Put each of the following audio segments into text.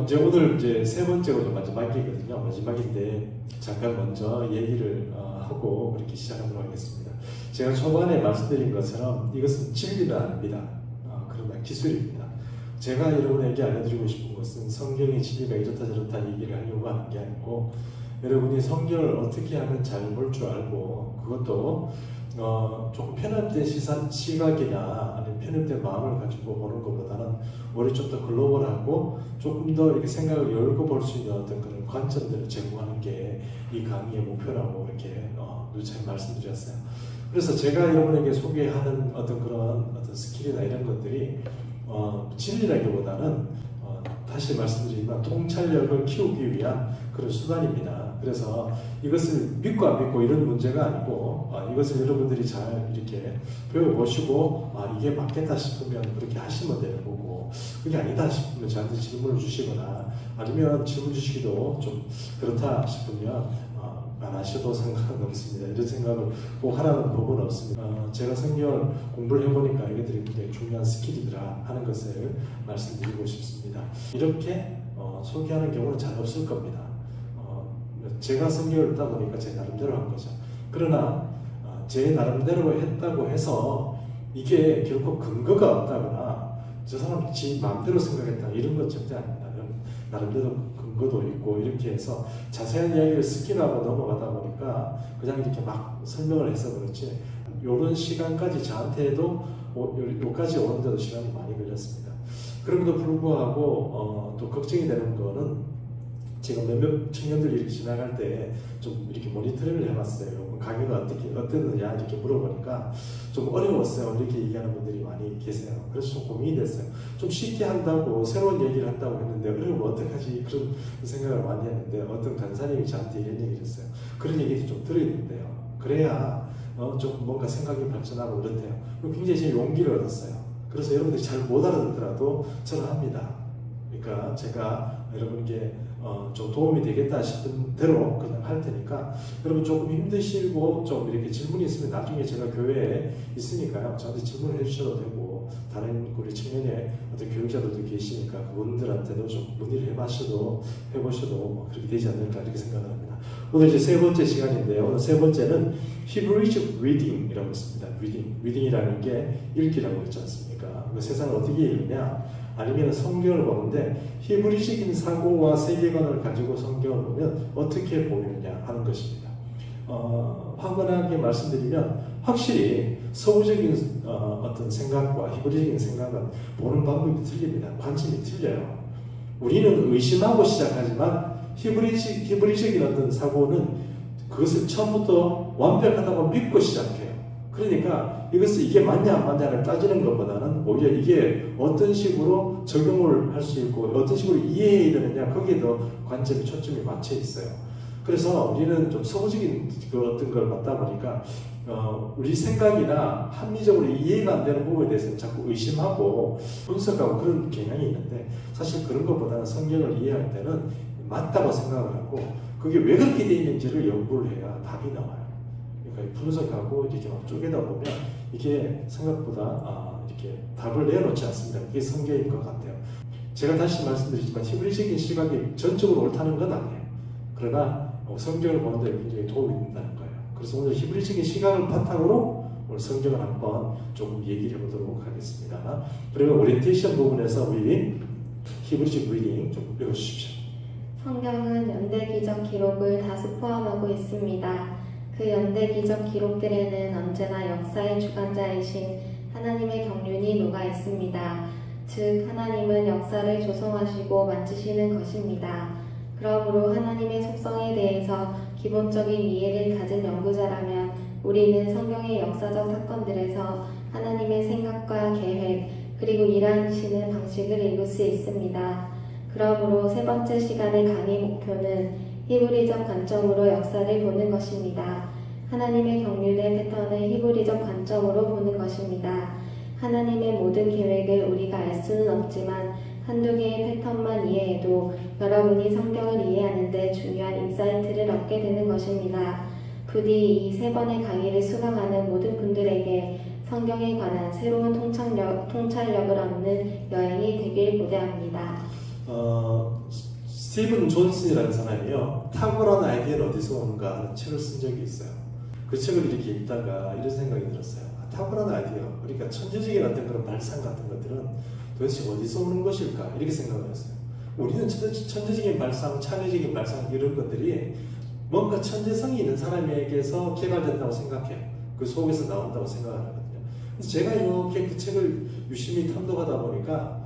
이제 오늘 이제 세 번째로 마지막이거든요. 마지막인데 잠깐 먼저 얘기를 하고 그렇게 시작하도록 하겠습니다. 제가 초반에 말씀드린 것처럼 이것은 진리는 아닙니다. 그러나 기술입니다. 제가 여러분에게 알려드리고 싶은 것은 성경의 진리가 이렇다 저렇다 얘기를 하려고 하는 게 아니고 여러분이 성경을 어떻게 하면 잘 볼 줄 알고 그것도 조금 편협된 시각이나 아니면 편협된 마음을 가지고 보는 것보다는 오히려 좀 더 글로벌하고 조금 더 이렇게 생각을 열고 볼 수 있는 어떤 그런 관점들을 제공하는 게 이 강의의 목표라고 이렇게 누차게 말씀드렸어요. 그래서 제가 여러분에게 소개하는 어떤 그런 어떤 스킬이나 이런 것들이 진리라기보다는 다시 말씀드리지만 통찰력을 키우기 위한 그런 수단입니다. 그래서 이것을 믿고 안 믿고 이런 문제가 아니고 이것을 여러분들이 잘 이렇게 배워보시고 이게 맞겠다 싶으면 그렇게 하시면 되는 거고 그게 아니다 싶으면 저한테 질문을 주시거나 아니면 질문 주시기도 좀 그렇다 싶으면 안 하셔도 상관은 없습니다. 이런 생각을 꼭 하라는 법은 없습니다. 제가 성경을 공부를 해보니까 이것들이 굉장히 중요한 스킬이더라 하는 것을 말씀드리고 싶습니다. 이렇게 소개하는 경우는 잘 없을 겁니다. 제가 성경을 읽다 보니까 제 나름대로 한 거죠. 그러나 제 나름대로 했다고 해서 이게 결코 근거가 없다거나 저 사람 지 마음대로 생각했다 이런 건 절대 아닙니다. 나름대로 근거도 있고 이렇게 해서 자세한 이야기를 스킵하고 넘어가다 보니까 그냥 이렇게 막 설명을 해서 그렇지 이런 시간까지 저한테도 여기까지 오는데도 시간이 많이 걸렸습니다. 그럼에도 불구하고 또 걱정이 되는 거는 제가 몇몇 청년들이 이렇게 지나갈 때 좀 이렇게 모니터링을 해봤어요. 강의가 어땠느냐 이렇게 물어보니까 좀 어려웠어요. 이렇게 얘기하는 분들이 많이 계세요. 그래서 좀 고민이 됐어요. 좀 쉽게 한다고 새로운 얘기를 한다고 했는데 어려우면 어떡하지 그런 생각을 많이 했는데 어떤 간사님이 저한테 이런 얘기를 했어요. 그런 얘기도 좀 들어야 된대요. 그래야 좀 뭔가 생각이 발전하고 그렇대요. 굉장히 제 용기를 얻었어요. 그래서 여러분들이 잘 못 알아듣더라도 저는 합니다. 그러니까 제가 여러분께 좀 도움이 되겠다 싶은 대로 그냥 할 테니까 여러분 조금 힘드시고 좀 이렇게 질문이 있으면 나중에 제가 교회에 있으니까요. 저한테 질문을 해주셔도 되고 다른 우리 청년의 어떤 교육자들도 계시니까 그분들한테도 좀 문의를 해보셔도 뭐 그렇게 되지 않을까 이렇게 생각을 합니다. 오늘 이제 세 번째 시간인데요. 오늘 세 번째는 Hebrewish Reading이라고 있습니다. Reading이라는 게 읽기라고 했지 않습니까? 세상을 어떻게 읽느냐? 아니면 성경을 보는데 히브리식인 사고와 세계관을 가지고 성경을 보면 어떻게 보이느냐 하는 것입니다. 확연하게 말씀드리면 확실히 서구적인 어떤 생각과 히브리적인 생각은 보는 방법이 틀립니다. 관점이 틀려요. 우리는 의심하고 시작하지만 히브리적인 어떤 사고는 그것을 처음부터 완벽하다고 믿고 시작해요. 그러니까 이것을 이게 맞냐 안 맞냐를 따지는 것보다는 오히려 이게 어떤 식으로 적용을 할 수 있고 어떤 식으로 이해해야 되느냐 거기에 더 관점이 초점이 맞춰 있어요. 그래서 우리는 좀 서구적인 어떤 걸 받다 보니까 우리 생각이나 합리적으로 이해가 안 되는 부분에 대해서 자꾸 의심하고 분석하고 그런 경향이 있는데 사실 그런 것보다는 성경을 이해할 때는 맞다고 생각을 하고 그게 왜 그렇게 되어 있는지를 연구를 해야 답이 나와요. 그러니까 분석하고 이렇게 막 쪼개다 보면 이게 생각보다 이렇게 답을 내놓지 않습니다. 이게 성경인 것 같아요. 제가 다시 말씀드리지만 히브리적인 시각이 전적으로 옳다는 건 아니에요. 그러나 성경을 보는 데 굉장히 도움이 된다는 거예요. 그래서 오늘 히브리적인 시각을 바탕으로 오늘 성경을 한번 조금 얘기를 해보도록 하겠습니다. 그러면 오리엔테이션 부분에서 우리 히브리적 리딩 좀 읽어주십시오. 성경은 연대기적 기록을 다수 포함하고 있습니다. 그 연대기적 기록들에는 언제나 역사의 주관자이신 하나님의 경륜이 녹아 있습니다. 즉 하나님은 역사를 조성하시고 만지시는 것입니다. 그러므로 하나님의 속성에 대해서 기본적인 이해를 가진 연구자라면 우리는 성경의 역사적 사건들에서 하나님의 생각과 계획 그리고 일하시는 방식을 읽을 수 있습니다. 그러므로 세 번째 시간의 강의 목표는 히브리적 관점으로 역사를 보는 것입니다. 하나님의 경륜의 패턴을 히브리적 관점으로 보는 것입니다. 하나님의 모든 계획을 우리가 알 수는 없지만 한두 개의 패턴만 이해해도 여러분이 성경을 이해하는 데 중요한 인사이트를 얻게 되는 것입니다. 부디 이 세 번의 강의를 수강하는 모든 분들에게 성경에 관한 새로운 통찰력을 얻는 여행이 되길 고대합니다. 스티븐 존슨이라는 사람이요. 탁월한 아이디어는 어디서 오는가 하는 책을 쓴 적이 있어요. 그 책을 이렇게 읽다가 이런 생각이 들었어요. 탁월한 아이디어, 그러니까 천재적인 어떤 그런 발상 같은 것들은 도대체 어디서 오는 것일까? 이렇게 생각을 했어요. 우리는 천재적인 발상, 창의적인 발상 이런 것들이 뭔가 천재성이 있는 사람에게서 개발된다고 생각해요. 그 속에서 나온다고 생각하거든요. 그래서 제가 이렇게 그 책을 유심히 탐독하다 보니까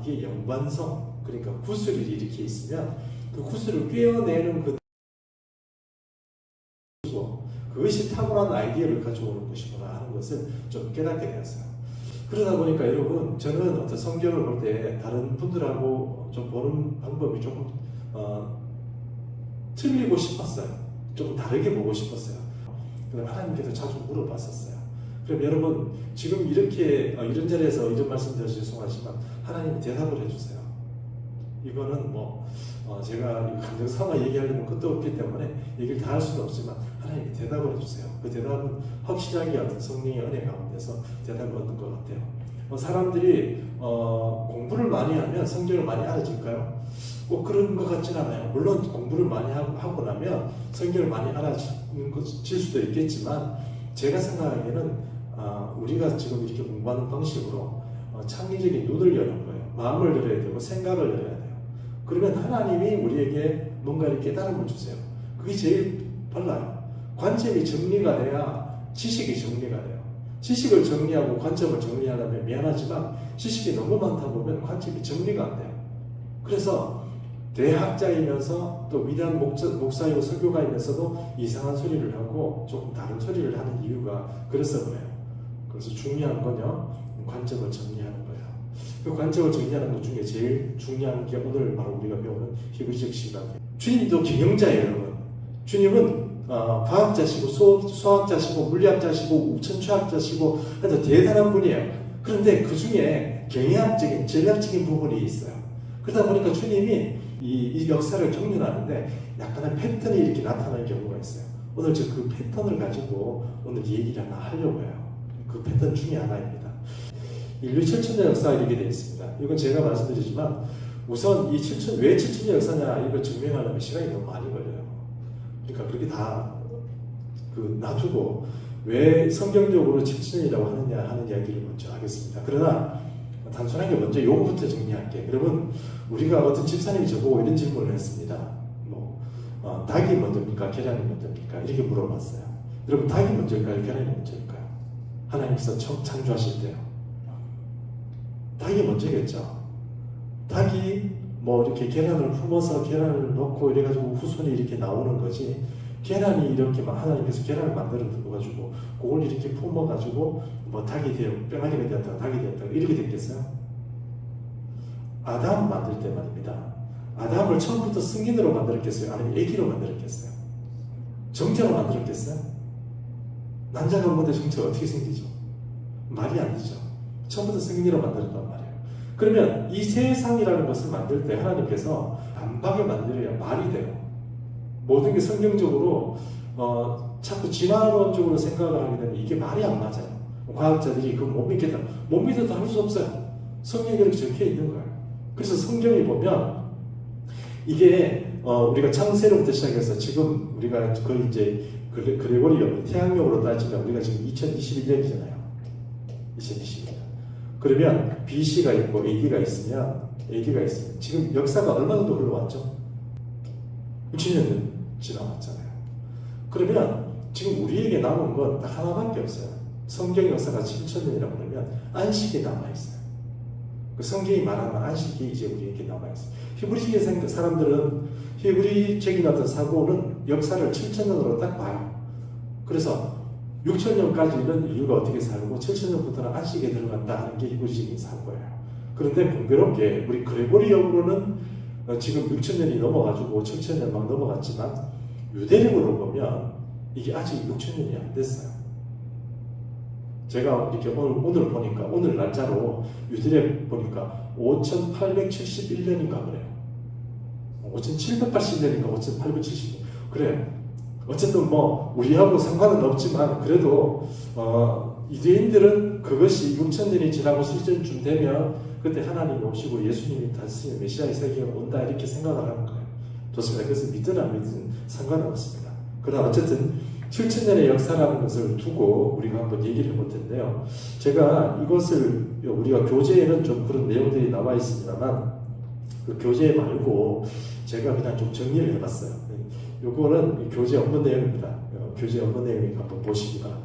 이게 연관성, 그러니까 구슬이 이렇게 있으면 그 구슬을 꿰어내는 그것이 탁월한 아이디어를 가져오는 것이구나 하는 것을 좀 깨닫게 되었어요. 그러다 보니까 여러분, 저는 어떤 성경을 볼 때 다른 분들하고 좀 보는 방법이 조금 틀리고 싶었어요. 조금 다르게 보고 싶었어요. 그래서 하나님께도 자주 물어봤었어요. 그럼 여러분, 지금 이렇게 이런 자리에서 이런 말씀 드려서 죄송하지만 하나님 대답을 해주세요. 이거는 제가 감정 삼아 얘기하려면 끝도 없기 때문에 얘기를 다 할 수는 없지만 하나님이 대답을 해주세요. 그 대답은 확실하게 어떤 성령의 은혜 가운데서 대답을 얻는 것 같아요. 사람들이 공부를 많이 하면 성경을 많이 알아질까요? 꼭 그런 것 같진 않아요. 물론 공부를 많이 하고 나면 성경을 많이 알아질 수도 있겠지만 제가 생각하기에는 우리가 지금 이렇게 공부하는 방식으로 창의적인 눈을 여는 거예요. 마음을 열어야 되고 생각을 열어야 돼요. 그러면 하나님이 우리에게 뭔가 이렇게 깨달음을 주세요. 그게 제일 빨라요. 관점이 정리가 돼야 지식이 정리가 돼요. 지식을 정리하고 관점을 정리하려면 미안하지만 지식이 너무 많다 보면 관점이 정리가 안 돼요. 그래서 대학자이면서 또 위대한 목사이고 설교가이면서도 이상한 소리를 하고 조금 다른 소리를 하는 이유가 그래서 그래요. 그래서 중요한 건요, 관점을 정리하는 거예요. 그 관점을 정리하는 것 중에 제일 중요한 게 오늘 바로 우리가 배우는 히브리적 시각이에요. 주님도 경영자예요, 여러분. 주님은 과학자시고 수학자시고 물리학자시고 천추학자시고 하여튼 대단한 분이에요. 그런데 그 중에 경영학적인 전략적인 부분이 있어요. 그러다 보니까 주님이 이 역사를 경륜하는데 약간의 패턴이 이렇게 나타나는 경우가 있어요. 오늘 저 그 패턴을 가지고 오늘 얘기를 하나 하려고 해요. 그 패턴 중에 하나입니다. 인류 7천년 역사가 이렇게 되어 있습니다. 이건 제가 말씀드리지만 우선 왜 7천년 역사냐 이걸 증명하려면 시간이 너무 많이 걸려요. 그러니까 그렇게 다 놔두고 왜 성경적으로 7천년이라고 하느냐 하는 이야기를 먼저 하겠습니다. 그러나 단순하게 먼저 요거부터 정리할게요. 여러분, 우리가 어떤 집사님이 저보고 이런 질문을 했습니다. 닭이 먼저입니까? 계란이 먼저입니까? 이렇게 물어봤어요. 여러분, 닭이 먼저일까요? 계란이 먼저일까요? 하나님께서 창조하실 때요. 닭이 먼저겠죠. 닭이 이렇게 계란을 품어서 계란을 넣고 이래가지고 후손이 이렇게 나오는 거지. 계란이 이렇게 하나님께서 계란을 만들어 두고가지고 그걸 이렇게 품어가지고 닭이 되어 뿅아리가 되었다가 닭이 되었다가 이렇게 됐겠어요? 아담 만들 때 말입니다. 아담을 처음부터 승인으로 만들었겠어요? 아니면 애기로 만들었겠어요? 정자로 만들었겠어요? 난자가 없는데 정자가 어떻게 생기죠? 말이 안 되죠. 처음부터 승인으로 만들었단 말이에요. 그러면 이 세상이라는 것을 만들 때 하나님께서 단박에 만들어야 말이 돼요. 모든 게 성경적으로 자꾸 진화론적으로 생각을 하게 되면 이게 말이 안 맞아요. 과학자들이 그걸 못 믿겠다. 못 믿어도 할 수 없어요. 성경에 그렇게 적혀 있는 거예요. 그래서 성경에 보면 이게 우리가 창세로부터 시작해서 지금 우리가 거의 이제 그레고리온 태양력으로 따지면 우리가 지금 2021년이잖아요. 2021년. 그러면 BC가 있고 AD가 있으면 지금 역사가 얼마 정도 흘러왔죠? 60년 지나왔잖아요. 그러면 지금 우리에게 남은 건 딱 하나밖에 없어요. 성경 역사가 7천년이라고 그러면 안식이 남아있어요. 그 성경이 말하는 안식이 이제 우리에게 남아있어요. 히브리적인 사람들은 히브리적인 어떤 사고는 역사를 7천년으로 딱 봐요. 그래서 6천년까지는 인류가 어떻게 살고 7천년부터는 안식에 들어간다 하는 게 히브리적인 사고예요. 그런데 공교롭게 우리 그레고리형으로는 지금 6천년이 넘어가지고 7천년 막 넘어갔지만 유대력으로 보면 이게 아직 6천년이 안 됐어요. 제가 이렇게 오늘 보니까 오늘 날짜로 유대력 보니까 5871년인가 그래요. 5780년인가 5870년 그래요. 어쨌든 우리하고 상관은 없지만 그래도 유대인들은 그것이 6천년이 지나고 실전쯤 되면 그때 하나님이 오시고 예수님이 다시 메시아의 세계가 온다 이렇게 생각을 하는 거예요. 좋습니다. 그래서 믿든 안 믿든 상관은 없습니다. 그러나 어쨌든 7,000년의 역사라는 것을 두고 우리가 한번 얘기를 해볼 텐데요. 제가 이것을 우리가 교재에는 좀 그런 내용들이 나와 있습니다만 그 교재 말고 제가 그냥 좀 정리를 해봤어요. 요거는 교재 업무 내용입니다. 교재 업무 내용 한번 보시기 바랍니다.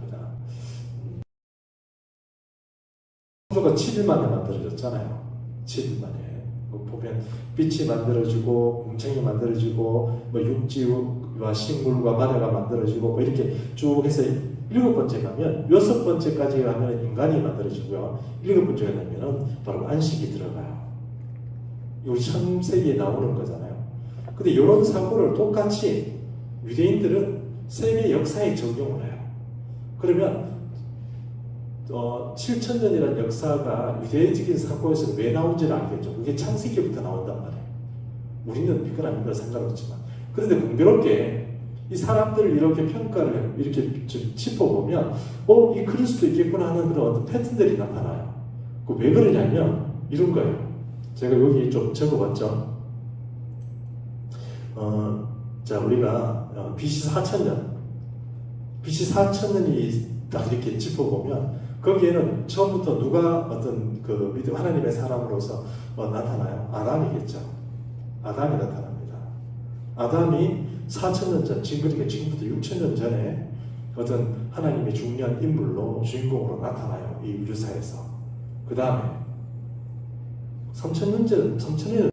창조가 7일 만에 만들어졌잖아요. 7일 만에. 보면 빛이 만들어지고 공창이 만들어지고 뭐 육지와 식물과 바다가 만들어지고 뭐 이렇게 쭉 해서 7번째 가면 6번째까지 가면 인간이 만들어지고요. 7번째가 되면 바로 안식이 들어가요. 우리 창세기에 나오는 거잖아요. 근데 이런 사고를 똑같이 유대인들은 세계 역사에 적용을 해요. 그러면 7,000년이라는 역사가 유대적인 사고에서 왜 나온지를 알겠죠. 그게 창세기부터 나온단 말이에요. 우리는 믿거나 믿거나 상관없지만. 그런데 공교롭게 이 사람들을 이렇게 평가를 이렇게 짚어보면 이 그럴 수도 있겠구나 하는 그런 어떤 패턴들이 나타나요. 왜 그러냐면 이런 거예요. 제가 여기 좀 적어봤죠. 자, 우리가 BC 4,000년이 딱 이렇게 짚어보면 거기에는 처음부터 누가 어떤 그 믿음 하나님의 사람으로서 나타나요? 아담이겠죠. 아담이 나타납니다. 아담이 4,000년 전, 그러니까 지금부터 6,000년 전에 어떤 하나님의 중요한 인물로 주인공으로 나타나요. 이 유사에서. 그 다음에 3,000년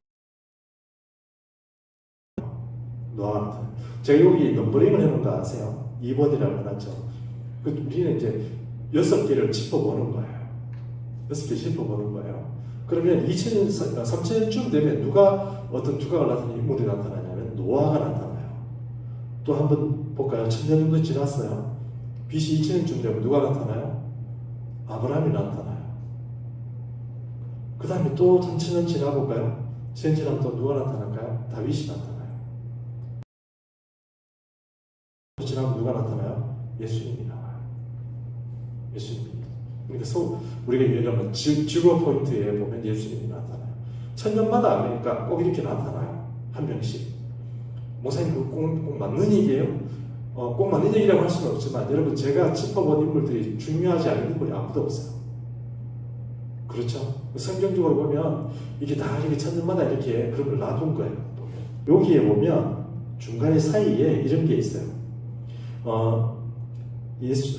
노아가 나타나요. 제가 여기 넘버링을 해놓은 거 아세요? 2번이라고 해놨죠. 우리는 이제 6개를 짚어보는 거예요. 6개 짚어보는 거예요. 그러면 3,000년쯤 되면 누가 어떤 두각을 나타내는 인물이 나타나냐면 노아가 나타나요. 또 한번 볼까요? 1,000년 정도 지났어요. BC 2,000년쯤 되면 누가 나타나요? 아브라함이 나타나요. 그 다음에 또 3,000년 지나볼까요? 1,000년 지나면 또 누가 나타날까요? 다윗이 나타나요. 지나면 누가 나타나요? 예수님이 나와요. 예수님이. 그래서 우리가 예를 지구 포인트에 보면 예수님이 나타나요. 1,000년마다 그러니까 꼭 이렇게 나타나요. 한 명씩. 목사님 그거 꼭 맞는 얘기예요? 꼭 맞는 얘기라고 할 수는 없지만 여러분 제가 짚어본 인물들이 중요하지 않은 인물이 아무도 없어요. 그렇죠? 성경적으로 보면 이게 다 이렇게 1,000년마다 이렇게 그런 걸 놔둔 거예요. 여기에 보면 중간에 사이에 이런 게 있어요.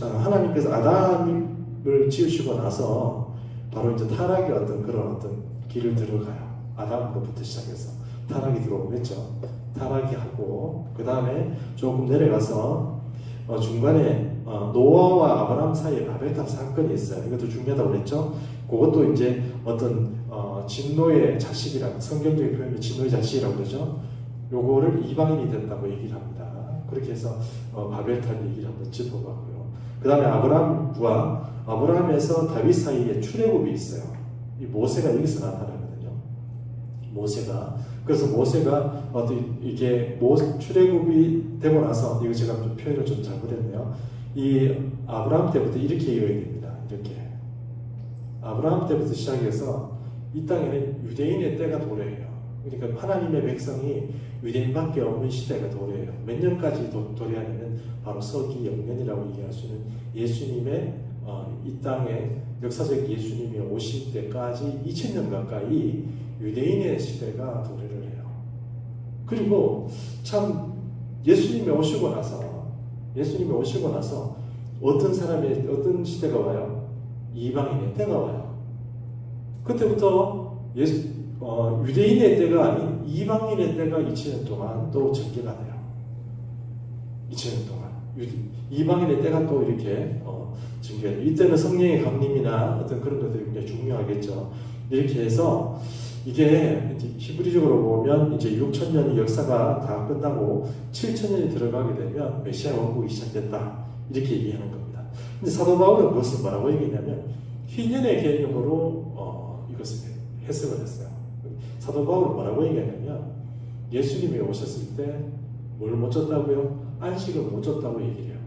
하나님께서 아담을 지으시고 나서 바로 이제 타락의 어떤 그런 어떤 길을 들어가요. 아담으로부터 시작해서 타락이 들어오겠죠. 타락이 하고 그 다음에 조금 내려가서 중간에 노아와 아브라함 사이에 바벨탑 사건이 있어요. 이것도 중요하다고 그랬죠. 그것도 이제 어떤 진노의 자식이라고 성경적인 표현이 진노의 자식이라고 그러죠. 요거를 이방인이 됐다고 얘기를 합니다. 그렇게 해서 바벨탑 얘기를 한번 짚어봤고요. 그 다음에 아브라함에서 다윗 사이에 출애굽이 있어요. 이 모세가 여기서 나타나거든요. 모세가. 그래서 모세가 이게 출애굽이 되고 나서 이거 제가 좀 표현을 좀 잘못했네요. 이 아브라함 때부터 이렇게 이어야 됩니다. 이렇게 아브라함 때부터 시작해서 이 땅에는 유대인의 때가 도래해요. 그러니까 하나님의 백성이 유대인밖에 없는 시대가 도래해요. 몇 년까지 도래하냐면 바로 서기 0년이라고 얘기할 수 있는 예수님의 이 땅에 역사적 예수님이 오실 때까지 2000년 가까이 유대인의 시대가 도래를 해요. 그리고 참 예수님이 오시고 나서 어떤 시대가 와요? 이방인의 때가 와요. 그때부터 유대인의 때가 아닌 이방인의 때가 2000년 동안 또 전개가 돼요. 2000년 동안. 이방인의 때가 또 이렇게 전개가 돼요. 이때는 성령의 강림이나 어떤 그런 것들이 굉장히 중요하겠죠. 이렇게 해서 이게 히브리적으로 보면 이제 6,000년의 역사가 다 끝나고 7,000년이 들어가게 되면 메시아 왕국이 시작됐다. 이렇게 얘기하는 겁니다. 근데 사도 바울은 그것을 뭐라고 얘기했냐면 희년의 개념으로 이것을 해석을 했어요. 사도 바울은 뭐라고 얘기하냐면 예수님이 오셨을 때 뭘 못 줬다고요? 안식을 못 줬다고 얘기를 해요.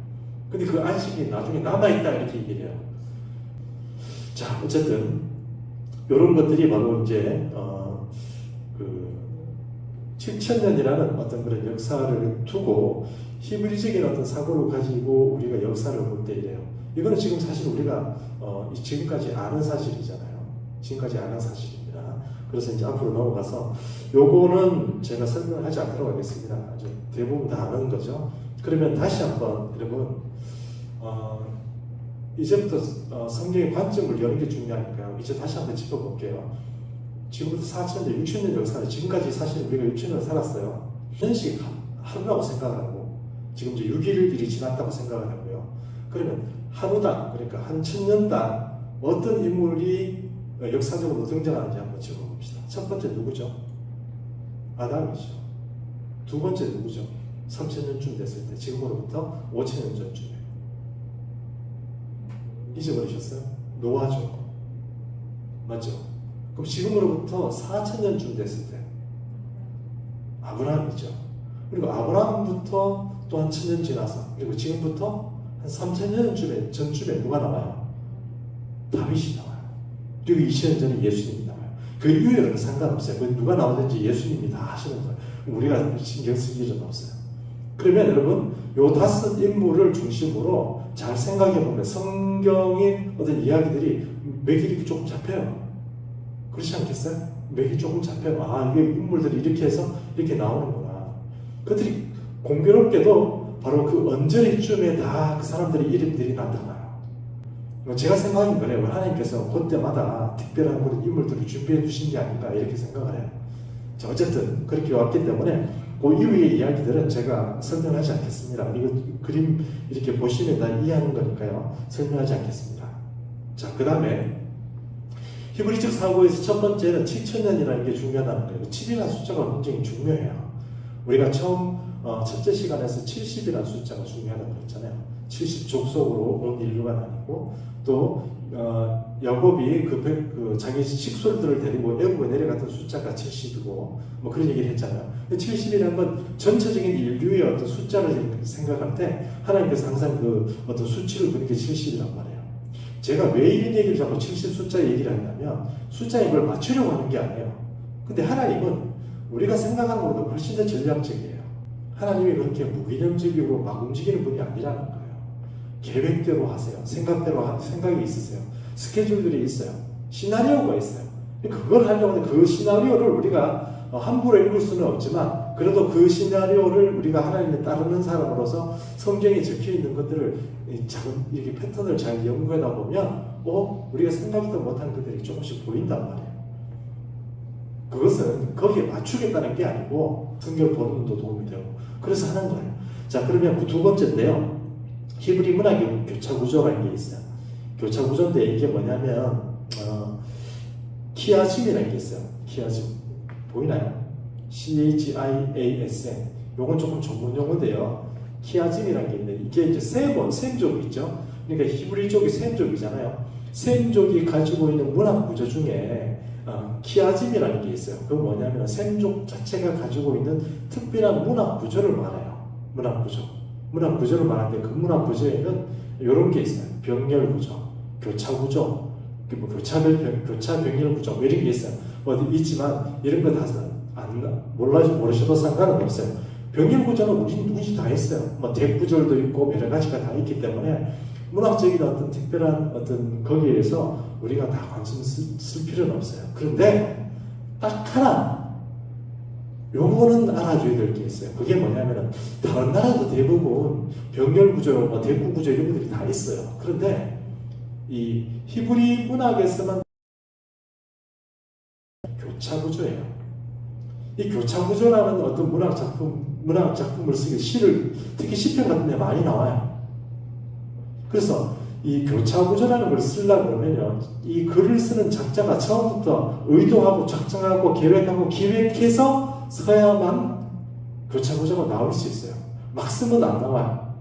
근데 그 안식이 나중에 남아있다 이렇게 얘기를 해요. 자, 어쨌든 이런 것들이 바로 이제 그 7,000년이라는 어떤 그런 역사를 두고 히브리적인 어떤 사고를 가지고 우리가 역사를 볼 때 이래요. 이거는 지금 사실 우리가 지금까지 아는 사실이잖아요. 지금까지 아는 사실입니다. 그래서 이제 앞으로 넘어가서 요거는 제가 설명을 하지 않도록 하겠습니다. 아주 대부분 다 아는 거죠. 그러면 다시 한번 여러분 이제부터 성경의 관점을 여는 게 중요하니까요. 이제 다시 한번 짚어볼게요. 지금부터 4,000년, 6,000년 역사를 지금까지 사실 우리가 6,000년 살았어요. 현식 하루라고 생각하고 지금 이제 6일이 지났다고 생각을 하고요. 그러면 하루당 그러니까 한 1,000년당 어떤 인물이 역사적으로 등장하는지 한번 짚어봅시다. 첫 번째 누구죠? 아담이죠. 두 번째 누구죠? 3,000년쯤 됐을 때 지금으로부터 5,000년 전쯤에 잊어버리셨어요? 노아죠. 맞죠? 그럼 지금으로부터 4,000년쯤 됐을 때 아브라함이죠. 그리고 아브라함부터 또 한 1,000년 지나서 그리고 지금부터 한 3,000년 전쯤에 누가 나와요? 다윗이 나와요. 그리고 2000년 전에 예수님이 나와요. 그 이후에는 상관없어요. 그 누가 나오든지 예수님이 다 하시는 거예요. 우리가 신경 쓸 일은 없어요. 그러면 여러분 요 5 인물을 중심으로 잘 생각해 보면 성경의 어떤 이야기들이 맥이 조금 잡혀요. 그렇지 않겠어요? 맥이 조금 잡혀요. 아, 이게 인물들이 이렇게 해서 이렇게 나오는구나. 그들이 공교롭게도 바로 그 언저리쯤에 다 그 사람들의 이름들이 나타나요. 제가 생각하는 거래요. 하나님께서 그때마다 특별한 그런 인물들을 준비해 두신 게 아닌가 이렇게 생각을 해요. 자, 어쨌든 그렇게 왔기 때문에 그 이후의 이야기들은 제가 설명하지 않겠습니다. 이거 그림 이렇게 보시면 다 이해하는 거니까요. 설명하지 않겠습니다. 자, 그 다음에 히브리적 사고에서 첫 번째는 7,000년이라는 게 중요하다는 거예요. 7이라는 숫자가 굉장히 중요해요. 우리가 처음 첫째 시간에서 70이라는 숫자가 중요하다고 그랬잖아요. 70 족속으로 온 인류가 나뉘고 또 야곱이 자기 식솔들을 데리고 애국에 내려갔던 숫자가 70이고 뭐 그런 얘기를 했잖아요. 70이라는 건 전체적인 인류의 어떤 숫자를 생각할 때 하나님께서 항상 그 어떤 수치를 두는 게 70이란 말이에요. 제가 왜 이런 얘기를 자꾸 70 숫자 얘기를 하냐면 숫자에 그걸 맞추려고 하는 게 아니에요. 근데 하나님은 우리가 생각하는 것보다 훨씬 더 전략적이에요. 하나님이 그렇게 무개념적이고 막 움직이는 분이 아니라는 거예요. 계획대로 하세요. 생각이 있으세요. 스케줄들이 있어요. 시나리오가 있어요. 그걸 하려고 하는데 그 시나리오를 우리가 함부로 읽을 수는 없지만 그래도 그 시나리오를 우리가 하나님을 따르는 사람으로서 성경에 적혀 있는 것들을 작은 이렇게 패턴을 잘 연구해다 보면 우리가 생각도 못한 것들이 조금씩 보인단 말이에요. 그것은 거기에 맞추겠다는 게 아니고 성경을 보는 것도 도움이 되고 그래서 하는 거예요. 자, 그러면 그 두 번째인데요. 히브리 문학의 교차 구조라는 게 있어요. 교차 구조인데 이게 뭐냐면 키아즘이라는 게 있어요. 키아즘 보이나요? CHIASM. 요건 조금 전문 용어인데요. 키아즘이라는 게 있는데 이게 이제 셈족이 있죠. 그러니까 히브리족이 셈족이잖아요. 셈족이 가지고 있는 문학 구조 중에 키아즘이라는 게 있어요. 그건 뭐냐면 셈족 자체가 가지고 있는 특별한 문학 구조를 말해요. 문학 구조를 말하는데 그 문학 구조에는 이런 게 있어요. 병렬 구조, 교차 구조, 교차 병렬 구조 뭐 이런 게 있어요. 어디 있지만 이런 거 다 모르셔도 상관은 없어요. 병렬 구조는 우리 다 있어요. 뭐 대구절도 있고 여러 가지가 다 있기 때문에 문학적인 어떤 특별한 어떤 거기에서 우리가 다 관심 쓸 필요는 없어요. 그런데 딱 하나 요거는 알아줘야 될 게 있어요. 그게 뭐냐면은 다른 나라도 대부분 병렬 구조, 뭐 대구 구조 이런 것들이 다 있어요. 그런데 이 히브리 문학에서만 교차 구조예요. 이 교차 구조라는 어떤 문학 작품을 쓰기 시를 특히 시편 같은 데 많이 나와요. 그래서 이 교차 구조라는 걸 쓰려고 그러면요, 이 글을 쓰는 작자가 처음부터 의도하고 작정하고 계획하고 기획해서 써야만 교차 구조가 나올 수 있어요. 막 쓰면 안 나와요.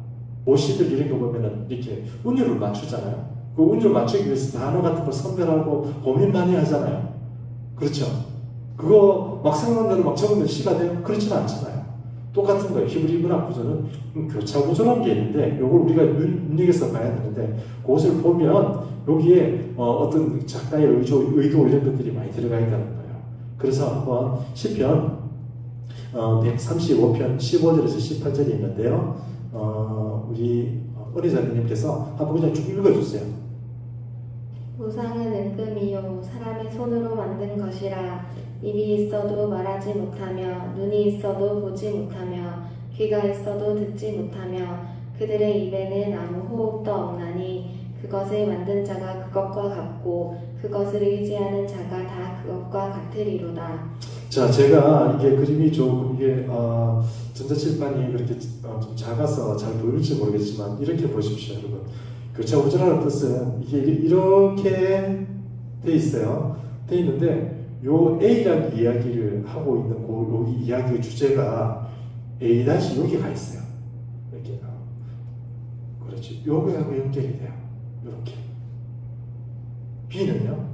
모시들 이런 거 보면은 이렇게 운율을 맞추잖아요. 그 운율 맞추기 위해서 단어 같은 거 선별하고 고민 많이 하잖아요. 그렇죠? 그거 막 생각나는 막 적으면 시가 돼요? 그렇지는 않잖아요. 똑같은 거예요. 히브리 문학 구조는 교차 구조라는 게 있는데, 이걸 우리가 눈여겨서 봐야 되는데, 그것을 보면 여기에 어떤 작가의 의도 이런 것들이 많이 들어가 있다는 거예요. 그래서 한번 시편 135편 15절에서 18절이 있는데요. 우리 은혜자님께서 한번 그냥 쭉 읽어주세요. 우상은 은금이요 사람의 손으로 만든 것이라 입이 있어도 말하지 못하며 눈이 있어도 보지 못하며 귀가 있어도 듣지 못하며 그들의 입에는 아무 호흡도 없나니 그것을 만든 자가 그것과 같고 그것을 의지하는 자가 다 그것과 같으리로다. 자, 제가 이게 그림이 조금 이게 전자칠판이 그렇게 좀 작아서 잘 보일지 모르겠지만 이렇게 보십시오, 여러분. 교차우절하는 뜻은 이게 이렇게 돼 있어요. 돼 있는데 요 A라는 이야기를 하고 있는 여기 이야기의 주제가 A 다시 여기가 있어요. 이렇게 그렇지. 요거하고 연결이 돼요. 이렇게. B는요,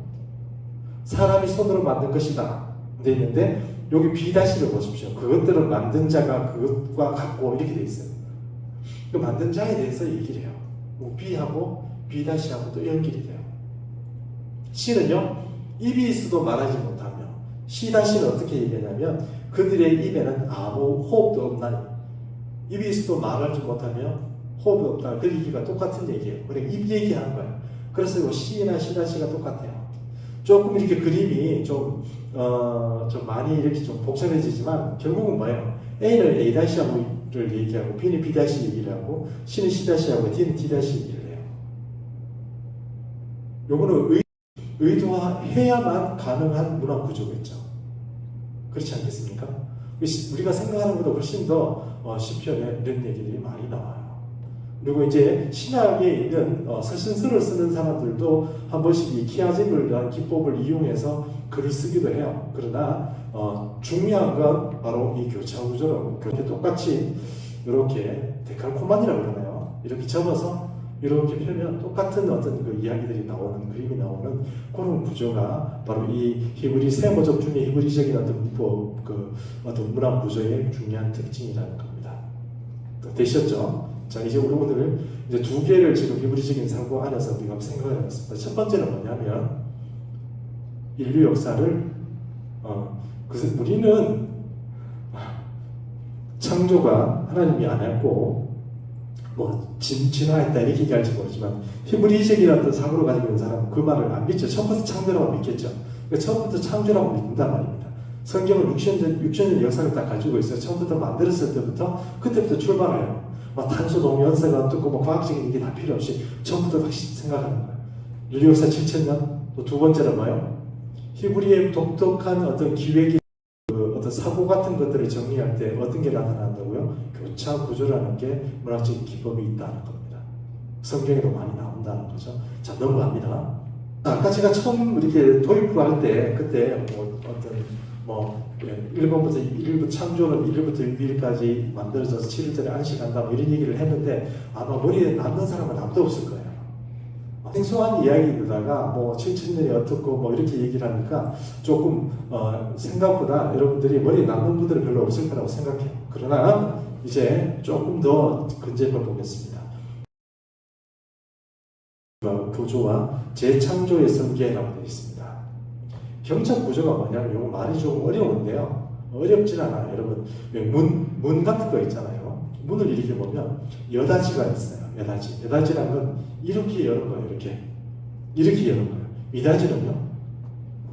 사람이 손으로 만든 것이다. 돼 있는데 여기 B 다시를 보십시오. 그것들은 만든 자가 그것과 같고 이렇게 돼 있어요. 그 만든 자에 대해서 얘기를 해요. B하고 B 다시하고 또 연결이 돼요. C는요, 입이 있어도 말하지 못하며, C 다시는 어떻게 얘기하냐면 그들의 입에는 아무 호흡도 없나니, 입이 있어도 말하지 못하며 호흡이 없다. 그 얘기가 똑같은 얘기예요. 그래, 입 얘기하는 거예요. 그래서 이 C나 C 다시가 똑같아요. 조금 이렇게 그림이 좀 많이 이렇게 좀 복잡해지지만 결국은 뭐예요? A는 A 다시를 얘기하고 B는 B 다시 얘기를 하고 C는 C 다시하고 D는 D 다시 얘기를 해요. 요거는 의도해야만 가능한 문화 구조겠죠. 그렇지 않겠습니까? 우리가 생각하는 것보다 훨씬 더 시편에 이런 얘기들이 많이 나와요. 그리고 이제 신학에 있는 서신서를 쓰는 사람들도 한 번씩 이 키아집을 기법을 이용해서 글을 쓰기도 해요. 그러나 중요한 건 바로 이 교차구조로 똑같이 이렇게 데칼코만이라고 그러나요? 이렇게 접어서 이렇게 펴면 똑같은 어떤 그 이야기들이 나오는, 그림이 나오는 그런 구조가 바로 이 히브리 세모적 중에 히브리적인 어떤 어떤 문화 구조의 중요한 특징이라는 겁니다. 되셨죠? 자, 이제 우리 오늘 이제 두 개를 지금 히브리적인 상고 안에서 우리가 생각을 해봤습니다. 첫 번째는 뭐냐면 인류 역사를 그래서 우리는 창조가 하나님이 안 했고 진화했다 이렇게 얘기할지 모르지만 히브리적인 어떤 사고를 가지고 있는 사람은 그 말을 안 믿죠. 처음부터 창조라고 믿겠죠. 그러니까 처음부터 창조라고 믿는단 말입니다. 성경은 6천년 역사를 다 가지고 있어요. 처음부터 만들었을 때부터 그때부터 출발해요. 탄소 동위원세가 어떻고 과학적인 게 다 필요 없이 처음부터 다시 생각하는 거예요. 인류 역사 7천년. 또 두 번째는 뭐예요? 히브리의 독특한 어떤 기획이 어떤 사고 같은 것들을 정리할 때 어떤 게 나타난다고요? 교차 구조라는 게 문학적인 기법이 있다는 겁니다. 성경에도 많이 나온다는 거죠. 자, 넘어갑니다. 아까 제가 처음 이렇게 도입부할 때 그때 1번부터 창조는 1부터 6일까지 만들어져서 7일절에 안식한다 이런 얘기를 했는데 아마 머리에 남는 사람은 아무도 없을 거예요. 생소한 이야기에다가 7천년이 어떻고 이렇게 얘기를 하니까 조금 생각보다 여러분들이 머리에 남는 분들은 별로 없을 거라고 생각해요. 그러나 이제 조금 더 근접해 보겠습니다. 구조와 재창조의 설계라고 되어 있습니다. 경찰 구조가 뭐냐면 이거 말이 조금 어려운데요. 어렵진 않아요. 여러분 문 같은 거 있잖아요. 문을 이렇게 보면 여닫이가 있어요. 여닫이라는 건 이렇게 여는 거예요. 이렇게 여는 거예요. 미닫이는요,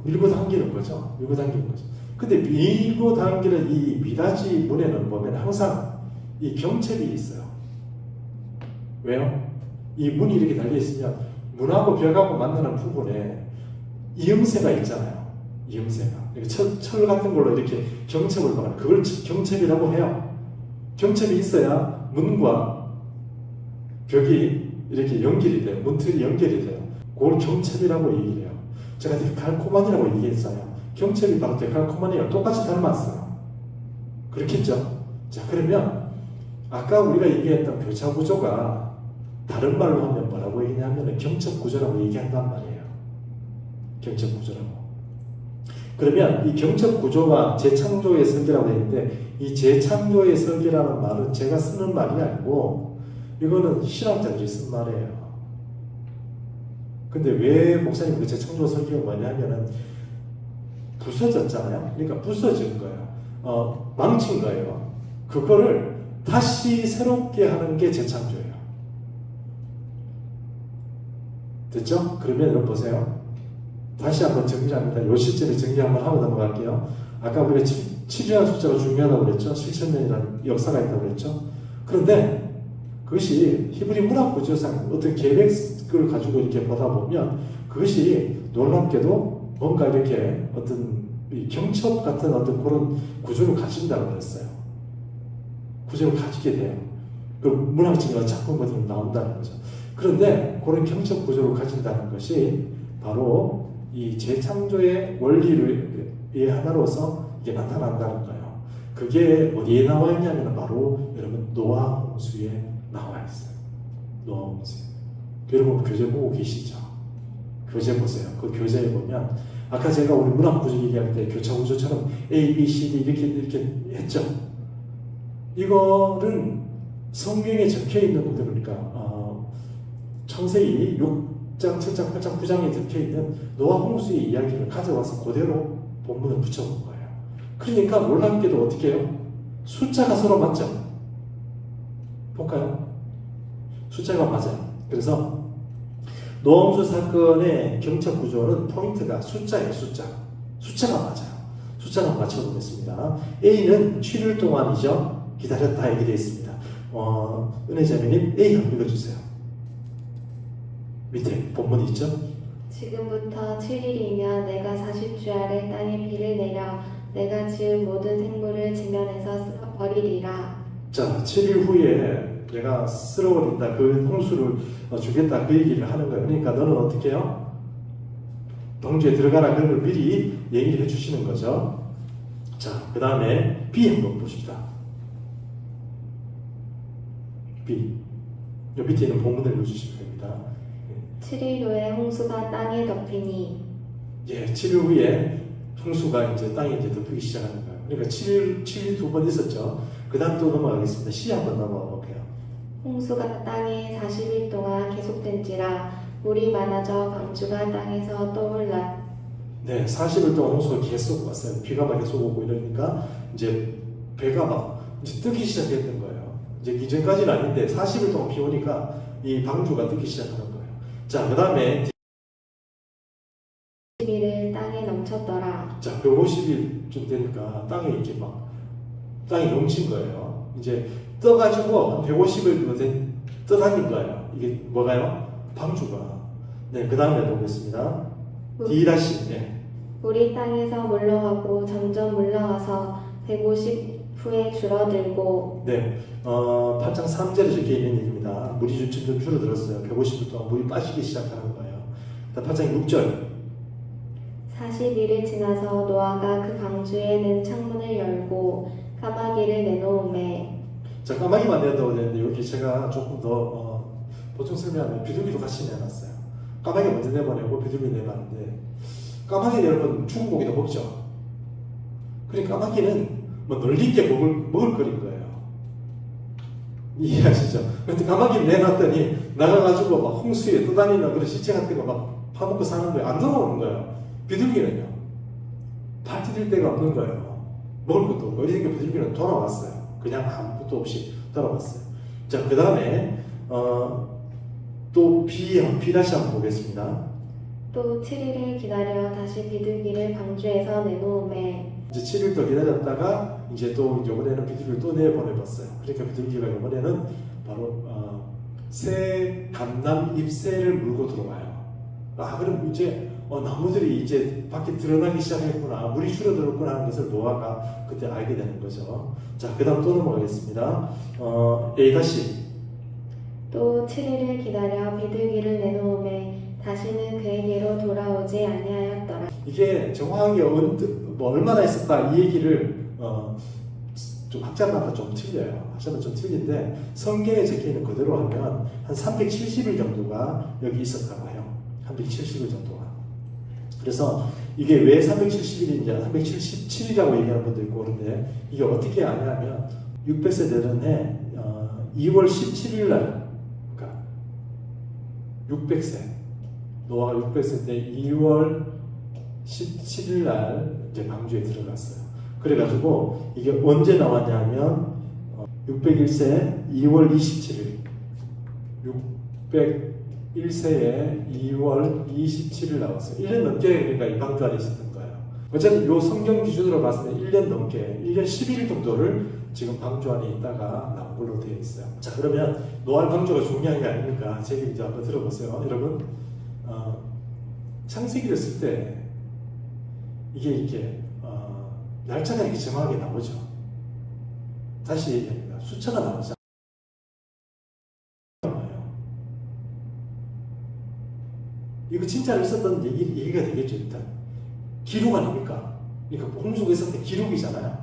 밀고 당기는 거죠. 근데 밀고 당기는 이 미닫이 문에는 보면 항상 이 경첩이 있어요. 왜요? 이 문이 이렇게 달려 있으면 문하고 벽하고 만나는 부분에 이음새가 있잖아요. 이음새가. 철 같은 걸로 이렇게 경첩을 막아요. 그걸 경첩이라고 해요. 경첩이 있어야 문과 벽이 이렇게 연결이 돼요. 문틀이 연결이 돼요. 그걸 경첩이라고 얘기를 해요. 제가 데칼코만이라고 얘기했어요. 경첩이 바로 데칼코만이에요. 똑같이 닮았어요. 그렇겠죠? 자, 그러면 아까 우리가 얘기했던 교차 구조가 다른 말로 하면 뭐라고 얘기하냐면 경첩 구조라고 얘기한단 말이에요. 경첩 구조라고. 그러면 이 경첩 구조가 재창조의 설계라고 되어 있는데 이 재창조의 설계라는 말은 제가 쓰는 말이 아니고 이거는 신학자들이 쓴 말이에요. 근데 왜 목사님 그 재창조 설교가 뭐냐면은 부서졌잖아요. 그러니까 부서진 거예요. 망친 거예요. 그거를 다시 새롭게 하는 게 재창조예요. 됐죠? 그러면 여러분 보세요. 다시 한번 정리합니다. 요 시제를 정리 한번 하고 넘어갈게요. 아까 우리가 7이라는 숫자가 중요하다고 그랬죠? 7,000년이라는 역사가 있다고 그랬죠? 그런데 그것이 히브리 문학 구조상 어떤 계획을 가지고 이렇게 보다 보면 그것이 놀랍게도 뭔가 이렇게 어떤 경첩 같은 어떤 그런 구조를 가진다고 그랬어요. 구조를 가지게 돼요. 그 문학적인 작품들이 나온다는 거죠. 그런데 그런 경첩 구조를 가진다는 것이 바로 이 재창조의 원리의 하나로서 이게 나타난다는 거예요. 그게 어디에 나와 있냐면 바로 여러분 노아 홍수에 나와 있어요. 노아 홍수. 여러분 교재 보고 계시죠? 교재 보세요. 그 교재에 보면 아까 제가 우리 문학 구조 얘기할 때 교차 구조처럼 A, B, C, D 이렇게 했죠. 이거는 성경에 적혀 있는 것들 그러니까 창세기 6장, 7장, 8장, 9장에 적혀 있는 노아 홍수의 이야기를 가져와서 그대로 본문을 붙여본 거예요. 그러니까 놀랍게도 어떻게 해요? 숫자가 서로 맞죠? 볼까요? 숫자가 맞아요. 그래서 노아 홍수 사건의 경찰 구조는 포인트가 숫자예요. 숫자가 맞아요. 숫자가 맞춰보겠습니다. A는 7일 동안이죠. 기다렸다 이렇게 되어 있습니다. 은혜자매님 A 한번 읽어주세요. 밑에 본문이 있죠? 지금부터 7일이면 내가 40주야를 땅에 비를 내려 내가 지은 모든 생물을 지면에서 버리리라. 자, 7일 후에 내가 쓸어버린다. 그 홍수를 주겠다. 그 얘기를 하는 거예요. 그러니까 너는 어떻게 해요? 방주에 들어가라. 그런 걸 미리 얘기를 해주시는 거죠. 자, 그 다음에 B 한번 봅시다. B. 요 밑에 있는 본문을 읽어주시면 됩니다. 7일 후에 홍수가 땅에 덮이니. 예, 7일 후에 홍수가 이제 땅에 이제 덮이기 시작하는 거예요. 그러니까 7일 두 번 있었죠. 그 다음 또 넘어가겠습니다. C 한번 넘어가 볼게요. 홍수가 땅에 40일 동안 계속된지라 물이 많아져 방주가 땅에서 떠올라. 네, 40일 동안 홍수가 계속 왔어요. 비가 막 계속 오고 이러니까 이제 배가 막 이제 뜨기 시작했던 거예요. 이제 이전까지는 아닌데 40일 동안 비 오니까 이 방주가 뜨기 시작하는 거예요. 자, 그 다음에 1일을 땅에 넘쳤더라. 자, 150일쯤 되니까 땅에 이렇게 막 땅이 넘친 거예요. 이제 떠가지고 150일 떠다닌 거예요. 이게 뭐가요? 방주가. 네, 그 다음에 보겠습니다. D-. 네. 물이 땅에서 물러가고 점점 물러와서 150 후에 줄어들고. 네, 8장 3절에 적혀 있는 얘기입니다. 물이 점점 줄어들었어요. 150일 동안 물이 빠지기 시작하는 거예요. 8장 6절. 40일을 지나서 노아가 그 방주에 는 창문을 열고 까마귀를 내놓음에. 자, 까마귀만 내었다고 했는데 여기 제가 조금 더 보충 설명하면 비둘기도 같이 내놨어요. 까마귀 먼저 내보내고 비둘기 내봤는데 까마귀 여러분 죽은 고기도 먹죠. 그러니까 까마귀는 뭐 널리게 먹을 거린 거예요. 이해하시죠? 근데 까마귀 내놨더니 나가가지고 막 홍수에 떠다니는 그런 시체 같은 거 막 파먹고 사는 거예요. 안 돌아오는 거예요. 비둘기는요. 발 디딜 데가 없는 거예요. 먹을 것도 없고. 그러니까 비둘기는 돌아왔어요. 그냥 아무것도 없이 돌아왔어요. 자, 그 다음에 또 B 다시 한번 보겠습니다. 또 7일을 기다려 다시 비둘기를 방주에서 내놓음에. 이제 7일 더 기다렸다가 이제 또 이번에는 비둘기를 또 내보내봤어요. 그러니까 비둘기가 이번에는 바로 새 감남 잎새를 물고 들어와요. 그럼 이제 나무들이 이제 밖에 드러나기 시작했구나, 물이 줄어들었구나 하는 것을 노아가 그때 알게 되는 거죠. 자, 그 다음 또 넘어가겠습니다. A 다시. 또 7일을 기다려 비둘기를 내놓음에 다시는 그에게로 돌아오지 아니하였더라. 이게 정확하게 얼마나 있었다 이 얘기를 좀 학자마다 좀 틀려요. 학자마다 좀 틀린데 성경에 적혀있는 그대로 하면 한 370일 정도가 여기 있었다고 해요. 370일 정도가. 그래서 이게 왜 370일인지 377이라고 얘기하는 분도 있고 그런데 이게 어떻게 아냐면 600세 되는 해 2월 17일 날 그러니까 600세 노아가 율법했을 때 2월 17일 날 이제 방주에 들어갔어요. 그래가지고 이게 언제 나왔냐면 601세 2월 27일 601세에 2월 27일 나왔어요. 1년 넘게 그러니까 이 방주 안에 있었던 거예요. 어쨌든 요 성경 기준으로 봤을 때 1년 넘게 1년 11일 정도를 지금 방주 안에 있다가 나온 걸로 되어 있어요. 자, 그러면 노아 방주가 중요한 게 아니니까 제 얘기 이제 한번 들어보세요. 여러분, 창세기를 쓸 때 이게 이렇게 날짜가 이렇게 정확하게 나오죠. 다시 얘기합니다. 숫자가 나오지 않아요. 이거 진짜로 있었던 얘기가 되겠죠. 일단 기록 아닙니까? 그러니까 홍수가 있었던 기록이잖아요.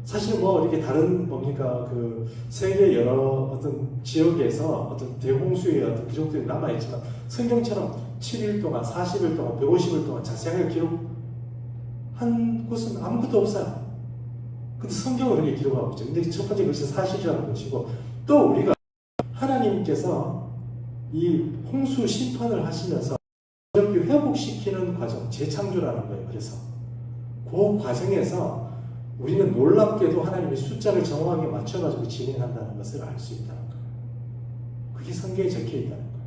사실 뭐 이렇게 다른 뭡니까 그 세계 여러 어떤 지역에서 어떤 대홍수의 어떤 기록들이 남아있지만 성경처럼 7일 동안 40일 동안 150일 동안 자세하게 기록한 곳은 아무것도 없어요. 근데 성경은 이렇게 기록하고 있죠. 근데 첫 번째 것이 사실이라는 것이고, 또 우리가 하나님께서 이 홍수 심판을 하시면서 이렇게 회복시키는 과정, 재창조라는 거예요. 그래서 그 과정에서 우리는 놀랍게도 하나님의 숫자를 정확하게 맞춰가지고 진행한다는 것을 알 수 있다는 거예요. 그게 성경에 적혀 있다는 거예요.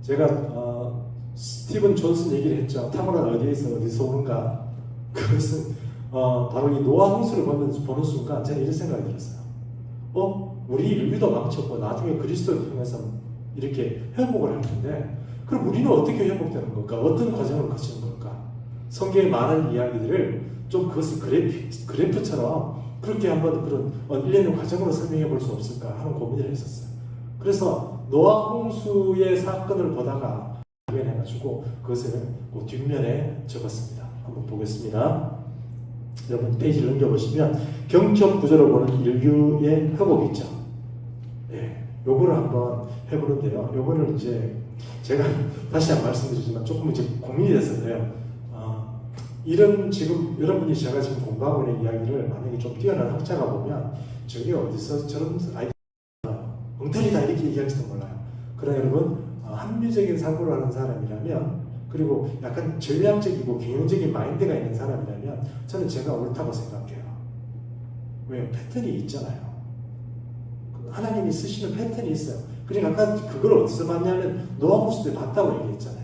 제가 스티븐 존슨 얘기를 했죠. 탁월한 어디서 오는가? 그것은 바로 이 노아 홍수를 보는 순간 저는 이런 생각이 들었어요. 우리 인류도 망쳤고 나중에 그리스도를 통해서 이렇게 회복을 할 텐데, 그럼 우리는 어떻게 회복되는 걸까? 어떤 과정을 거치는 걸까? 성경의 많은 이야기들을 좀 그것을 그래프처럼 그렇게 한번 그런 일련의 과정으로 설명해 볼 수 없을까 하는 고민을 했었어요. 그래서 노아 홍수의 사건을 보다가 발견해가지고 그것을 그 뒷면에 적었습니다. 한번 보겠습니다. 여러분 페이지를 넘겨보시면 경적 구조로 보는 인류의 회복 있죠. 네, 요거를 한번 해보는데요. 요거를 이제 제가 다시 한번 말씀드리지만 조금 이제 고민이 돼서 그래요. 이런 지금 여러분이 제가 지금 공부하고 있는 이야기를 만약에 좀 뛰어난 학자가 보면 저게 어디서 저런 아이디어가 엉터리다 이렇게 얘기할지도 몰라요. 그러나 여러분 합리적인 사고를 하는 사람이라면, 그리고 약간 전략적이고 경영적인 마인드가 있는 사람이라면 저는 제가 옳다고 생각해요. 왜요? 패턴이 있잖아요. 하나님이 쓰시는 패턴이 있어요. 그러니까 아까 그걸 어디서 봤냐면 노아 홍수 때 봤다고 얘기했잖아요.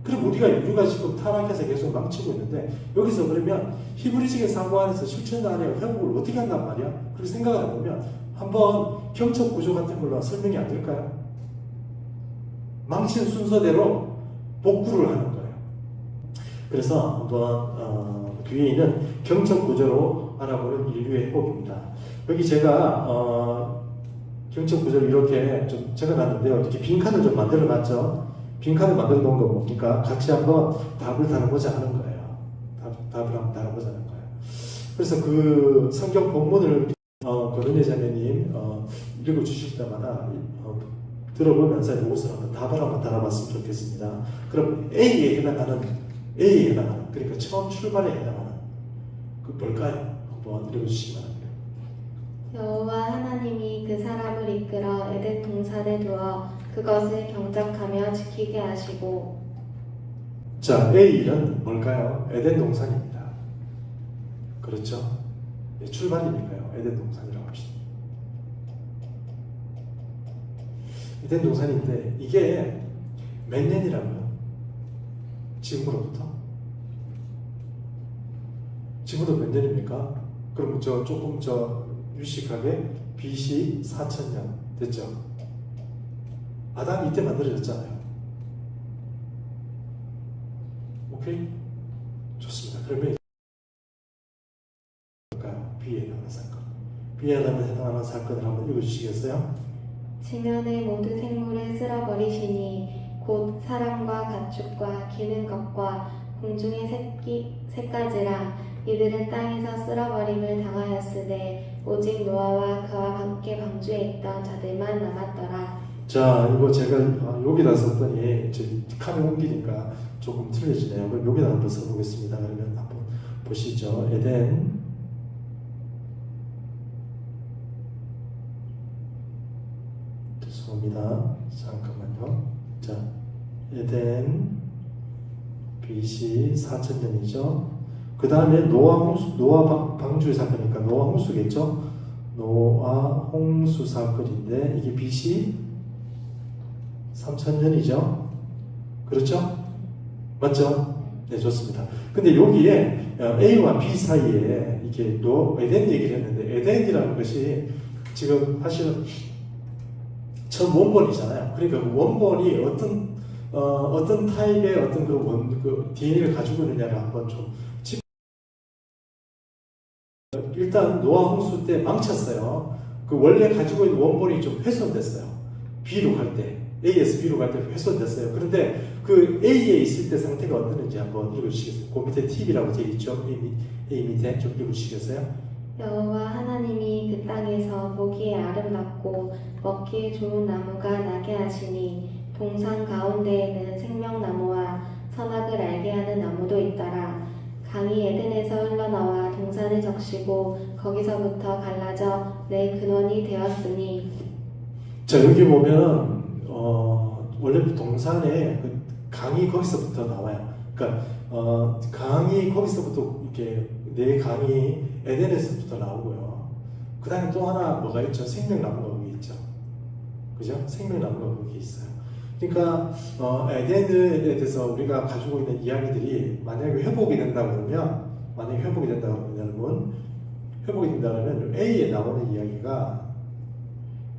그럼 인류가 지금 타락해서 계속 망치고 있는데, 여기서 그러면 히브리적인 사고 안에서 실천 안에 회복을 어떻게 한단 말이야? 그렇게 생각을 해보면 한번 경적 구조 같은 걸로 설명이 안 될까요? 망친 순서대로 복구를 하는 거예요. 그래서 한번 뒤에 있는 경적 구조로 알아보는 인류의 회복입니다. 여기 제가 경적 구조를 이렇게 좀 적어놨는데요. 이렇게 빈칸을 좀 만들어놨죠. 빈칸을 만들어 놓은 거 뭡니까? 같이 한번 답을 다뤄보자 하는 거예요. 답을 한번 다뤄보자 하는 거예요. 그래서 그 성경 본문을 고른혜 자매님 읽어주실 때마다 들어보면서 이것을 한번 답을 한번 다뤄봤으면 좋겠습니다. 그럼 A에 해당하는 그러니까 처음 출발에 해당하는 그 뭘까요? 한번 읽어주시기 바랍니다. 여호와 하나님이 그 사람을 이끌어 에덴 동산에 두어 그것을 경작하며 지키게 하시고. 자, A는 뭘까요? 에덴 동산입니다. 그렇죠? 네, 출발이니까요. 에덴 동산이라고 합시다. 에덴 동산인데 이게 몇 년이라고요? 지금으로부터 몇 년입니까? 그럼 조금 유식하게 BC 4000년 됐죠? 아담이 이때 만들어졌잖아요. 오케이? 좋습니다. 그러면 B에 해당하는 사건. B에 해당하는 사건을 한번 읽어주시겠어요? 지면의 모든 생물을 쓸어버리시니 곧 사람과 가축과 기는 것과 공중의 새까지라. 이들은 땅에서 쓸어버림을 당하였으되 오직 노아와 그와 함께 방주에 있던 자들만 남았더라. 자, 이거 제가 여기다 썼더니 칸을 옮기니까 조금 틀려지네요. 그럼 여기다 한번 써보겠습니다. 그러면 한번 보시죠. 에덴 죄송합니다. 잠깐만요. 자, 에덴 BC 4000년이죠. 그 다음에 노아 방주의 사건이니까 노아 홍수겠죠. 노아 홍수 사건인데 이게 BC 3000년이죠. 그렇죠? 맞죠? 네, 좋습니다. 근데 여기에 A와 B 사이에 이게 에덴 얘기를 했는데 에덴이라는 것이 지금 사실은 첫 원본이잖아요. 그러니까 그 원본이 어떤 타입의 어떤 그 DNA를 가지고 있느냐를 한번 좀 일단 노아 홍수 때 망쳤어요. 그 원래 가지고 있는 원본이 좀 훼손됐어요. B로 갈 때, A에서 B로 갈 때 훼손됐어요. 그런데 그 A에 있을 때 상태가 어땠는지 한번 읽어주시겠어요? 그 밑에 팁이라고 되어 있죠? A 밑에 좀 읽어주시겠어요? 여호와 하나님이 그 땅에서 보기에 아름답고 먹기에 좋은 나무가 나게 하시니 동산 가운데에는 생명나무와 선악을 알게 하는 나무도 있더라. 강이 에덴에서 흘러나와 동산을 적시고 거기서부터 갈라져 내 근원이 되었으니. 자, 여기 보면 원래 동산에 그 강이 거기서부터 나와요. 그러니까 강이 거기서부터 이렇게 내 강이 에덴에서부터 나오고요. 그 다음에 또 하나 뭐가 있죠? 생명나무가 거기 있죠. 그죠? 생명나무가 거기 있어요. 그러니까 에덴에 대해서 우리가 가지고 있는 이야기들이 만약에 회복이 된다 그러면 회복이 된다 그러면 A에 나오는 이야기가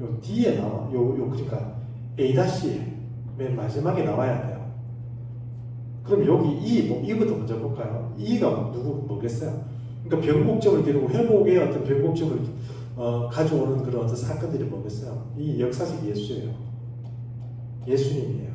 요 D에 나와. 그러니까 A-에 맨 마지막에 나와야 돼요. 그럼 여기 E부터 먼저 볼까요? E가 뭐겠어요? 그러니까 변곡점을 기르고 회복의 어떤 변곡점을 가져오는 그런 어떤 사건들이 뭐겠어요? 이 역사적 예수예요. 예수님이에요.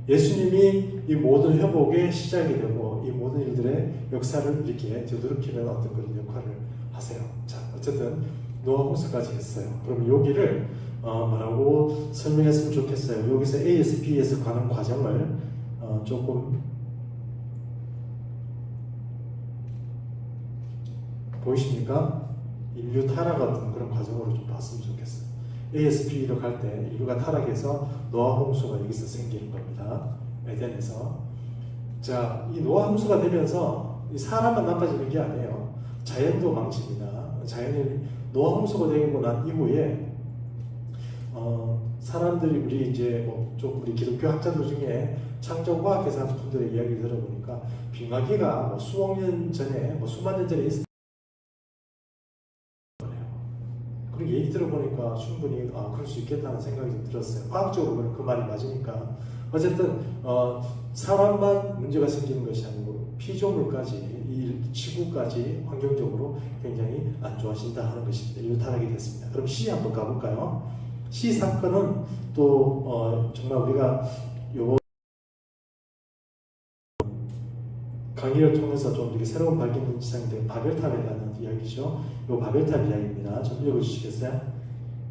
예수님이 이 모든 회복의 시작이 되고 이 모든 일들의 역사를 이렇게 되돌이키는 어떤 그런 역할을 하세요. 자, 어쨌든 노아 홍수까지 했어요. 그럼 여기를 뭐라고 설명했으면 좋겠어요. 여기서 A에서 B에서 가는 과정을 조금 보이십니까? 인류 타락 같은 그런 과정으로 좀 봤으면 좋겠어요. A에서 B로 갈 때 인류가 타락해서 노아 홍수가 여기서 생기는 겁니다. 에덴에서. 자, 이 노아 홍수가 되면서 사람만 나빠지는 게 아니에요. 자연도 망칩니다. 자연이 노아 홍수가 되고 난 이후에 사람들이 우리 이제 우리 기독교 학자들 중에 창조과학에서 하는 분들의 이야기를 들어보니까 빙하기가 수억 년 전에 수만 년 전에 있었. 그리고 얘기 들어보니까 충분히 그럴 수 있겠다는 생각이 좀 들었어요. 과학적으로 그 말이 맞으니까. 어쨌든 사람만 문제가 생기는 것이 아니고 피조물까지 이 지구까지 환경적으로 굉장히 안 좋아진다 하는 것입니다. 인류 타락이 됐습니다. 그럼 C 한번 가볼까요? C 사건은 또 정말 우리가 요 강의를 통해서 좀 이렇게 새로운 발견 지상인데 바벨탑에 대한 이야기죠. 요 바벨탑 이야기입니다. 좀 읽어주시겠어요?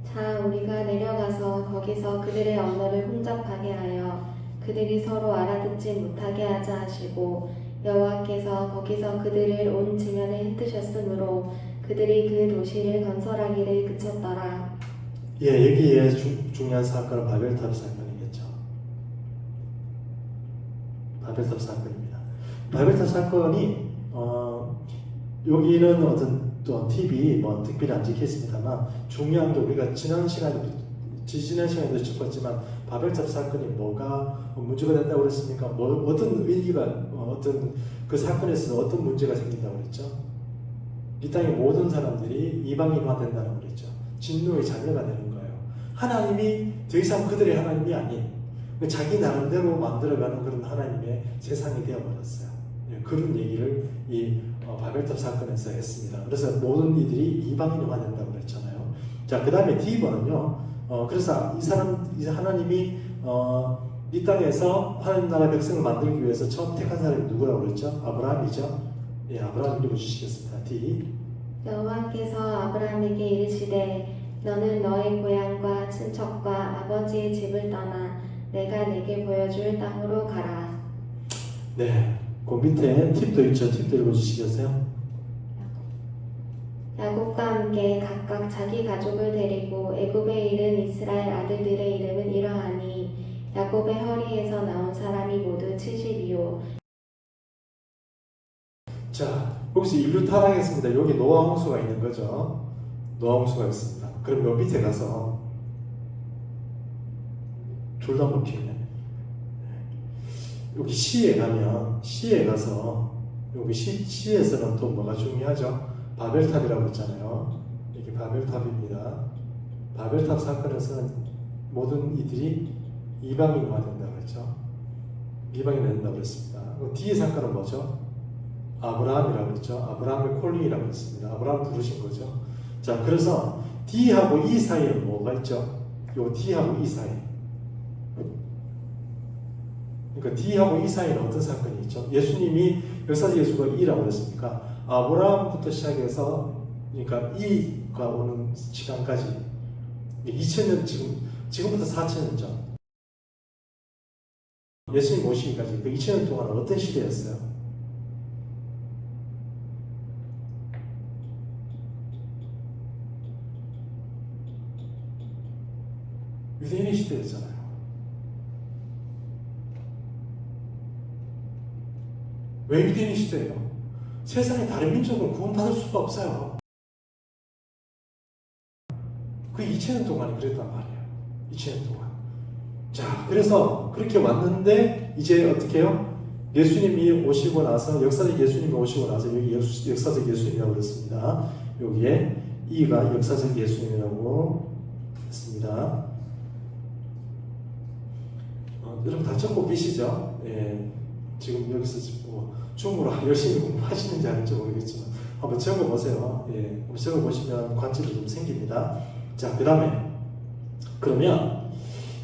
자, 우리가 내려가서 거기서 그들의 언어를 혼잡하게 하여 그들이 서로 알아듣지 못하게 하자 하시고 여호와께서 거기서 그들을 온 지면에 흩으셨으므로 그들이 그 도시를 건설하기를 그쳤더라. 예, 여기에 중요한 사건은 바벨탑 사건이겠죠. 바벨탑 사건입니다. 바벨탑 사건이 여기는 어떤 또 팁이 특별히 안 찍혔습니다만 중요한 게 우리가 지난 시간에도 짚었지만 바벨탑 사건이 뭐가 문제가 된다고 그랬습니까? 어떤 위기가 어떤 그 사건에서 어떤 문제가 생긴다고 그랬죠? 이 땅의 모든 사람들이 이방인화 된다고 그랬죠. 진노의 자녀가 되는 거예요. 하나님이 더 이상 그들의 하나님이 아닌 자기 나름대로 만들어가는 그런 하나님의 세상이 되어버렸어요. 그런 얘기를 이 바벨탑 사건에서 했습니다. 그래서 모든 이들이 이방인화 된다고 그랬잖아요. 자, 그 다음에 D번은요. 그래서 이 하나님이 이 땅에서 하나님 나라 백성을 만들기 위해서 처음 택한 사람이 누구라고 그랬죠? 아브라함이죠. 예, 아브라함 읽어주시겠습니다. D. 여호와께서 아브라함에게 이르시되 너는 너의 고향과 친척과 아버지의 집을 떠나 내가 내게 보여줄 땅으로 가라. 네, 그 밑에 팁도 있죠. 팁도 읽어주시겠어요? 야곱과 함께 각각 자기 가족을 데리고 애굽에 이른 이스라엘 아들들의 이름은 이러하니 야곱의 허리에서 나온 사람이 모두 70이요. 자, 여기서 인류 타락했습니다. 여기 노아 홍수가 있는 거죠. 노아 홍수가 있습니다. 그럼 요 밑에 가서 둘 다 먹히네. 여기 시에 가서 여기 시에서는 또 뭐가 중요하죠? 바벨탑이라고 했잖아요. 이게 바벨탑입니다. 바벨탑 사건에서는 모든 이들이 이방인화 된다고 했죠. 이방인화 된다고 그랬습니다. 뒤에 사건은 뭐죠? 아브라함이라고 했죠. 아브라함의 콜링이라고 했습니다. 아브라함 부르신 거죠. 자, 그래서 D하고 E 사이에는 뭐가 있죠? 요 D하고 E 사이. 그러니까 D하고 E 사이에는 어떤 사건이 있죠? 예수님이 역사적 예수가 E라고 그랬으니까 아브라함부터 시작해서 그러니까 E가 오는 시간까지 2000년 지금부터 4000년 전 예수님 오시기까지 그 2000년 동안 어떤 시대였어요? 유대인의 시대였잖아요. 왜 유대인의 시대예요? 세상에 다른 민족은 구원받을 수가 없어요. 그 2000년 동안이 그랬단 말이에요. 2000년 동안. 자, 그래서 그렇게 왔는데 이제 어떻게 해요? 예수님이 오시고 나서 역사적 예수님이 오시고 나서 여기 역사적 예수님이라고 그랬습니다. 여기에 E가 역사적 예수님이라고 했습니다. 여러분 다 적고 계시죠? 예, 지금 여기서 뭐 줌으로 열심히 공부하시는지 아닌지 모르겠지만 한번 적어보세요. 예, 한번 적어보시면 관점이 좀 생깁니다. 자, 그 다음에 그러면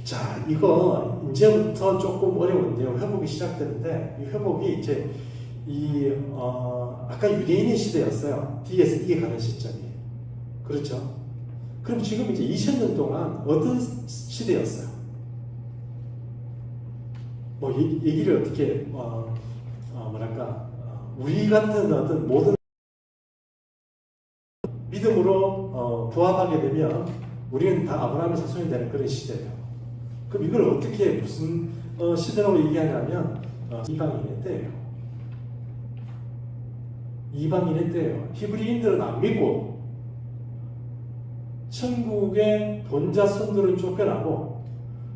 자, 이거 이제부터 조금 어려운데요. 회복이 시작되는데 이 회복이 이제 아까 유대인의 시대였어요. D에서 E에 가는 시점이에요. 그렇죠? 그럼 지금 이제 2000년 동안 어떤 시대였어요? 뭐 얘기를 어떻게 뭐랄까 우리 같은 어떤 모든 믿음으로 부합하게 되면 우리는 다 아브라함의 자손이 되는 그런 시대예요. 그럼 이걸 어떻게 무슨 시대라고 얘기하냐면 이방인의 때예요. 이방인의 때예요. 히브리인들은 안 믿고 천국의 본자 손들은 쫓겨나고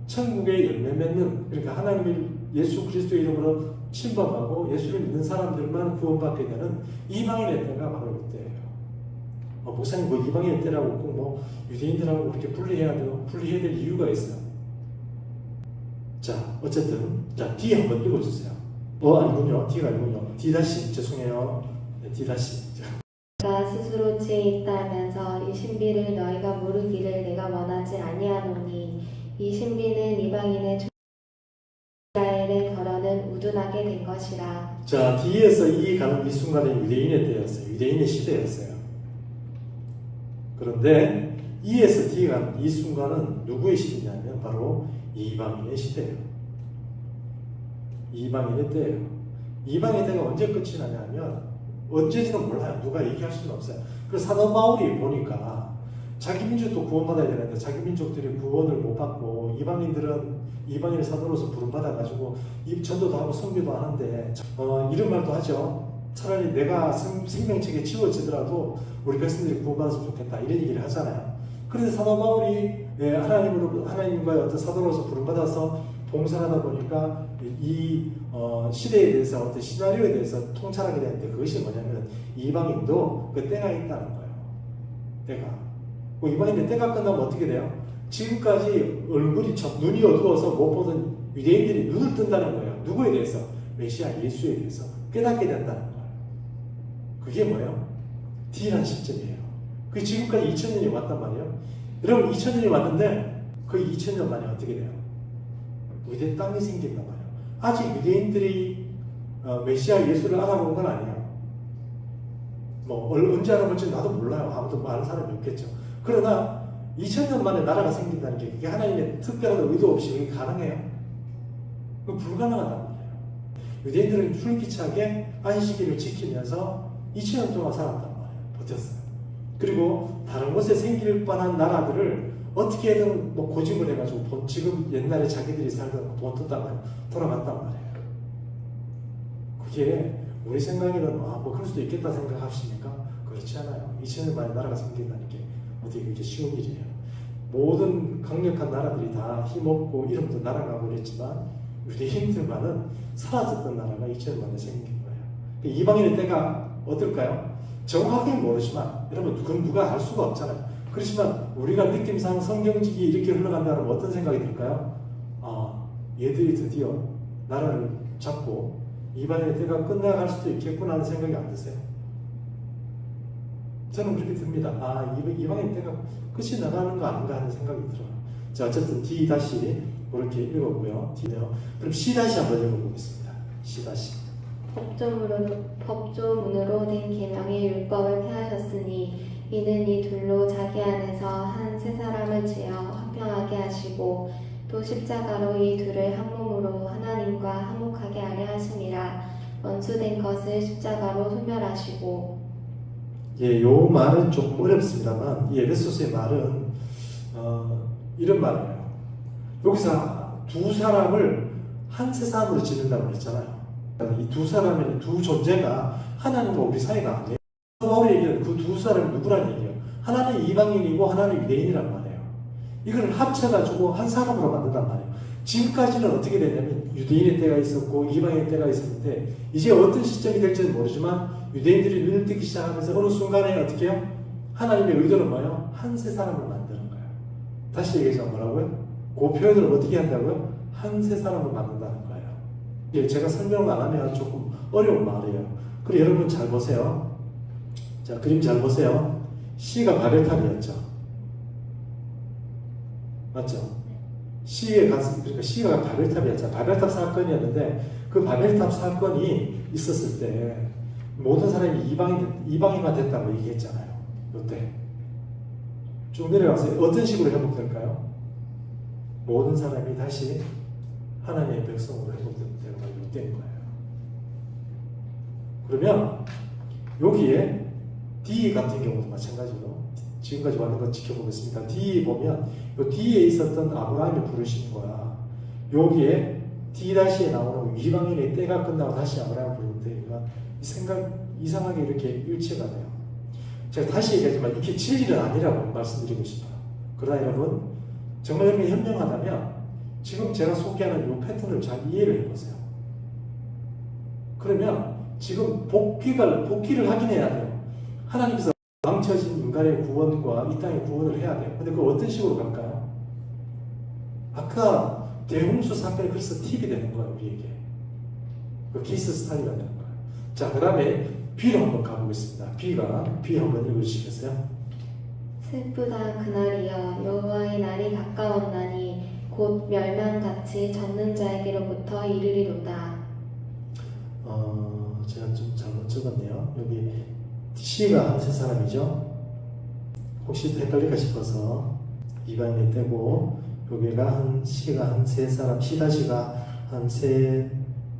천국의 열매 맺는 그러니까 하나님을 예수 그리스도의 이름으로 침범하고 예수를 믿는 사람들만 구원받게 되는 이방인의 때가 바로 이때예요. 목사님 뭐 이방인의 때라고 꼭 뭐 유대인들하고 그렇게 분리해야 될 이유가 있어요. 자, 어쨌든 자 D 한번 읽어주세요. 아니군요. D가 아니군요. D 다시 죄송해요. 네, D 다시. 내가 스스로 지혜 있다 하면서 이 신비를 너희가 모르기를 내가 원하지 아니하노니 이 신비는 이방인의 이스라엘의 결혼은 우둔하게 된 것이라. 자, D에서 E 가는 이 순간은 유대인의 때였어요. 유대인의 시대였어요. 그런데 E에서 D 가는 이 순간은 누구의 시대냐면 바로 이방인의 시대예요. 이방인의 때예요. 이방인의 때가 언제 끝이 나냐면 언제지는 몰라요. 누가 얘기할 수는 없어요. 그래서 사도 바울이 보니까 자기 민족도 구원받아야 되는데 자기 민족들이 구원을 못 받고 이방인의 사도로서 부름받아가지고 전도도 하고 선교도 하는데 이런 말도 하죠. 차라리 내가 생명책에 지워지더라도 우리 백성들이 구원받았으면 좋겠다 이런 얘기를 하잖아요. 그런데 사도 바울이 하나님과의 어떤 사도로서 부름받아서 봉사하다 보니까 이 시대에 대해서 어떤 시나리오에 대해서 통찰하게 되는데 그것이 뭐냐면 이방인도 그 때가 있다는 거예요. 때가. 이방인들 때가 끝나면 어떻게 돼요? 지금까지 눈이 어두워서 못 보던 유대인들이 눈을 뜬다는 거예요. 누구에 대해서? 메시아 예수에 대해서 깨닫게 된다는 거예요. 그게 뭐예요? D라는 시점이에요. 그게 지금까지 2000년이 왔단 말이에요. 여러분 2000년이 왔는데 그 2000년 만에 어떻게 돼요? 유대 땅이 생긴단 말이에요. 아직 유대인들이 메시아 예수를 알아본 건 아니에요. 뭐 언제 알아볼지 나도 몰라요. 아무도 아는 사람이 없겠죠. 그러나 2000년 만에 나라가 생긴다는 게 그게 하나님의 특별한 의도 없이 그게 가능해요? 그 불가능하단 말이에요. 유대인들은 줄기차게 안식일을 지키면서 2000년 동안 살았단 말이에요. 버텼어요. 그리고 다른 곳에 생길 뻔한 나라들을 어떻게든 뭐 고집을 해가지고 지금 옛날에 자기들이 살던 돈 떴다가 돌아갔단 말이에요. 그게 우리 생각에는 뭐 그럴 수도 있겠다 생각하십니까? 그렇지 않아요. 2000년 만에 나라가 생긴다는 게 어떻게 그렇게 쉬운 일이에요. 모든 강력한 나라들이 다 힘없고 이름도 날아가고 그랬지만 유대인들만은 사라졌던 나라가 2000년 만에 생긴 거예요. 이방인의 때가 어떨까요? 정확하게 모르지만 여러분 그건 누가 알 수가 없잖아요. 그렇지만 우리가 느낌상 성경직이 이렇게 흘러간다면 어떤 생각이 들까요? 얘들이 드디어 나라를 잡고 이방인의 때가 끝나갈 수도 있겠구나 하는 생각이 안 드세요? 저는 그렇게 듭니다. 이방인의 때가 끝이 나가는 거 아닌가 하는 생각이 들어요. 자, 어쨌든 D 다시 그렇게 읽었고요. D네요. 그럼 C 다시 한번 읽어보겠습니다. C 다시. 법조문으로 된 계명의 율법을 폐하셨으니 이는 이 둘로 자기 안에서 한 세 사람을 지어 화평하게 하시고 또 십자가로 이 둘을 한 몸으로 하나님과 화목하게 하려 하심이라. 원수된 것을 십자가로 소멸하시고. 예, 요 말은 조금 어렵습니다만 이 에베소서의 말은 이런 말이에요. 여기서 두 사람을 한 세 사람으로 짓는다고 했잖아요. 이 두 사람의 두 존재가 하나님과 우리 사이가 아니에요. 바울이 얘기하는 그 두 사람이 누구란 얘기예요? 하나는 이방인이고 하나는 유대인이란 말이에요. 이걸 합쳐가지고 한 사람으로 만든단 말이에요. 지금까지는 어떻게 되냐면 유대인의 때가 있었고 이방인의 때가 있었는데 이제 어떤 시점이 될지는 모르지만 유대인들이 눈을 뜨기 시작하면서 어느 순간에 어떻게 해요? 하나님의 의도는 뭐예요? 한 세 사람을 만드는 거예요. 다시 얘기해서 뭐라고요? 그 표현을 어떻게 한다고요? 한 세 사람을 만든다는 거예요. 예, 제가 설명을 안 하면 조금 어려운 말이에요. 그리고 여러분 잘 보세요. 자, 그림 잘 보세요. C가 바벨탑이었죠. 맞죠? 그러니까 C가 바벨탑이었잖아요. 바벨탑 사건이었는데 그 바벨탑 사건이 있었을 때 모든 사람이 이방인만 됐다고 얘기했잖아요. 이때 쭉 내려가서 어떤 식으로 회복될까요? 모든 사람이 다시 하나님의 백성으로 회복되는 거예요. 그러면 여기에 D 같은 경우도 마찬가지로 지금까지 왔는 거 지켜보겠습니다. D 보면 이 D에 있었던 아브라함의 부르심과 여기에 D-에 나오는 이방인의 때가 끝나고 다시 아브라함 부르는 때가 이상하게 이렇게 일치가 돼요. 제가 다시 얘기하지만 이렇게 진리는 아니라고 말씀드리고 싶어요. 그러나 여러분 정말 여러분이 현명하다면 지금 제가 소개하는 이 패턴을 잘 이해를 해보세요. 그러면 지금 복귀를 하긴 해야 돼요. 하나님께서 망쳐진 인간의 구원과 이 땅의 구원을 해야 돼요. 근데 그걸 어떤 식으로 갈까요? 아까 대홍수 사건이 그래서 팁이 되는 거예요, 우리에게. 그 케이스 스타디가 되는 거예요. 자, 그 다음에 B로 한번 가보겠습니다. B 한번 읽어주시겠어요? 슬프다 그날이여 여호와의 날이 가까웠나니 곧 멸망같이 젖는 자에게로부터 이르리로다. 제가 좀 잘못 적었네요. 여기 C가 한 세 사람이죠. 혹시 헷갈릴까 싶어서 이방인이 떼고 여기가 C가 한 세 사람, C-가 한 세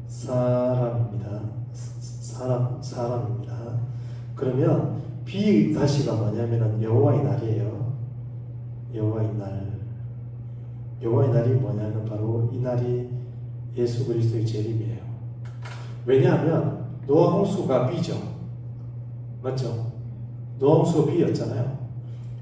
사람입니다. 사람입니다. 그러면 B-가 뭐냐면은 여호와의 날이에요. 여호와의 날. 여호와의 날이 뭐냐면 바로 이 날이 예수 그리스도의 재림이에요. 왜냐하면 노아 홍수가 B죠. 맞죠? 노아 홍수가 B였잖아요.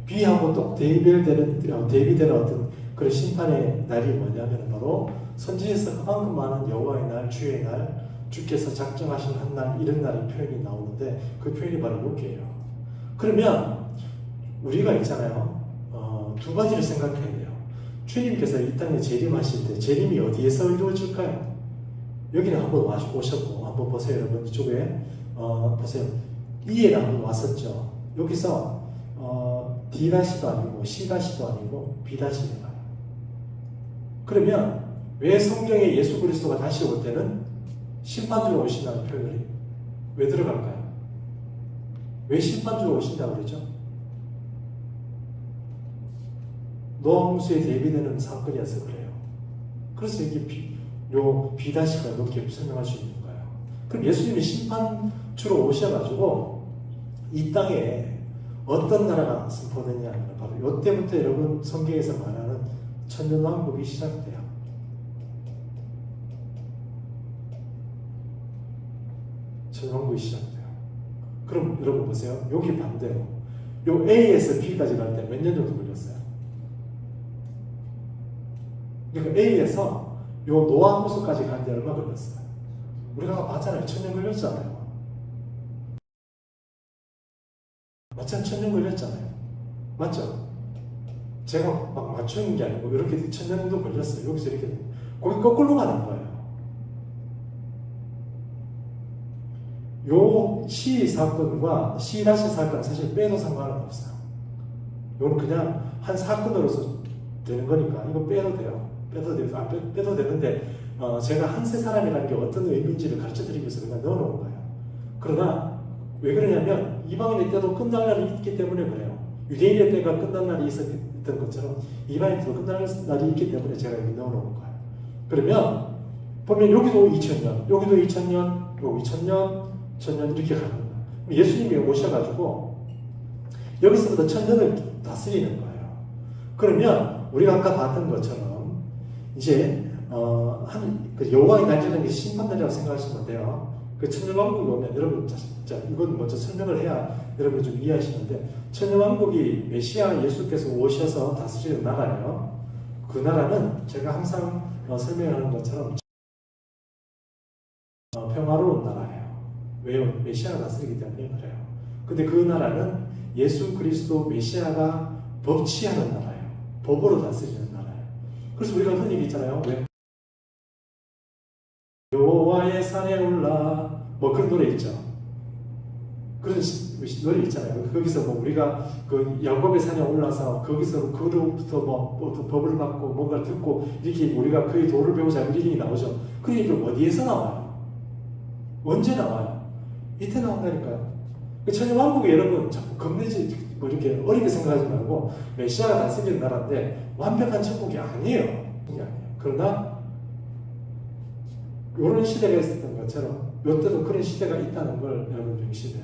B하고 또 대비되는 어떤 그런 심판의 날이 뭐냐면 바로 선지에서 그만큼 많은 여호와의 날, 주의 날, 주께서 작정하신 한 날, 이런 날의 표현이 나오는데 그 표현이 바로 여기에요. 그러면 우리가 있잖아요. 두 가지를 생각해야 돼요. 주님께서 이 땅에 재림하실 때 재림이 어디에서 이루어질까요? 여기는 한번 오셨고 한번 보세요, 여러분. 이쪽에 보세요. 이에 한번 왔었죠. 여기서 D-도 아니고 C-도 아니고 B-가 와요. 그러면 왜 성경에 예수 그리스도가 다시 올 때는 심판주로 오신다는 표현이 왜 들어갈까요? 왜 심판주로 오신다고 그러죠? 노아 홍수에 대비되는 사건이어서 그래요. 그래서 이게 B-가 이렇게 설명할 수 있는 거예요. 그럼 예수님이 심판주로 오셔가지고 이 땅에 어떤 나라가 선포되냐 하면 바로 이때부터 여러분 성경에서 말하는 천년왕국이 시작돼요. 천년왕국이 시작돼요. 그럼 여러분 보세요. 여기 반대로 요 A에서 B까지 갈 때 몇 년 정도 걸렸어요? 그러니까 A에서 요 노아 호수까지 가는데 얼마 걸렸어요? 우리가 봤잖아요. 1000년 걸렸잖아요. 맞죠? 1000년 걸렸잖아요. 맞죠? 제가 막 맞추는 게 아니고 이렇게 1000년 정도 걸렸어요. 여기서 이렇게 거기 거꾸로 가는 거예요. 요 시 사건과 시 다시 사건 사실 빼도 상관은 없어요. 이건 그냥 한 사건으로서 되는 거니까 이거 빼도 돼요. 빼도 되는데 제가 한세 사람이라는 게 어떤 의미인지를 가르쳐드리기 위해서 그냥 넣어놓은 거예요. 그러나 왜 그러냐면 이방인의 때도 끝날 날이 있기 때문에 그래요. 유대인의 때가 끝날 날이 있었던 것처럼 이방인의 때도 끝날 날이 있기 때문에 제가 여기 넣어놓은 거예요. 그러면 보면 여기도 2000년, 여기도 2000년, 여기 2000년, 1000년 이렇게 가는 거예요. 예수님이 오셔가지고 여기서부터 1000년을 다스리는 거예요. 그러면 우리가 아까 봤던 것처럼 이제 그 여호와의 날짜는 게 심판날이라고 생각하시면 돼요. 그 천년왕국이 오면 여러분 자 이건 먼저 설명을 해야 여러분 좀 이해하시는데 천년왕국이 메시아 예수께서 오셔서 다스리는 나라예요. 그 나라는 제가 항상 설명하는 것처럼 평화로운 나라예요. 왜요? 메시아가 다스리기 때문에 그래요. 근데 그 나라는 예수 그리스도 메시아가 법치하는 나라예요. 법으로 다스리는 나라예요. 그래서 우리가 흔히 얘기했잖아요. 왜? 여호와의 산에 올라 뭐 그런 노래 있죠. 그런 노래 있잖아요. 거기서 뭐 우리가 그 야곱의 산에 올라서 거기서 그로부터 뭐 법을 받고 뭔가를 듣고 이렇게 우리가 그의 도를 배우자 이런 얘기 나오죠. 그 얘기가 어디에서 나와요? 언제 나와요? 이때 나온다니까요. 그 천년왕국이 여러분 자꾸 겁내지 뭐 이렇게 어렵게 생각하지 말고 메시아가 다스리는 나라인데 완벽한 천국이 아니에요. 아니에요. 그러나 이런 시대가 있었던 것처럼 이때도 그런 시대가 있다는 걸 여러분 명심해야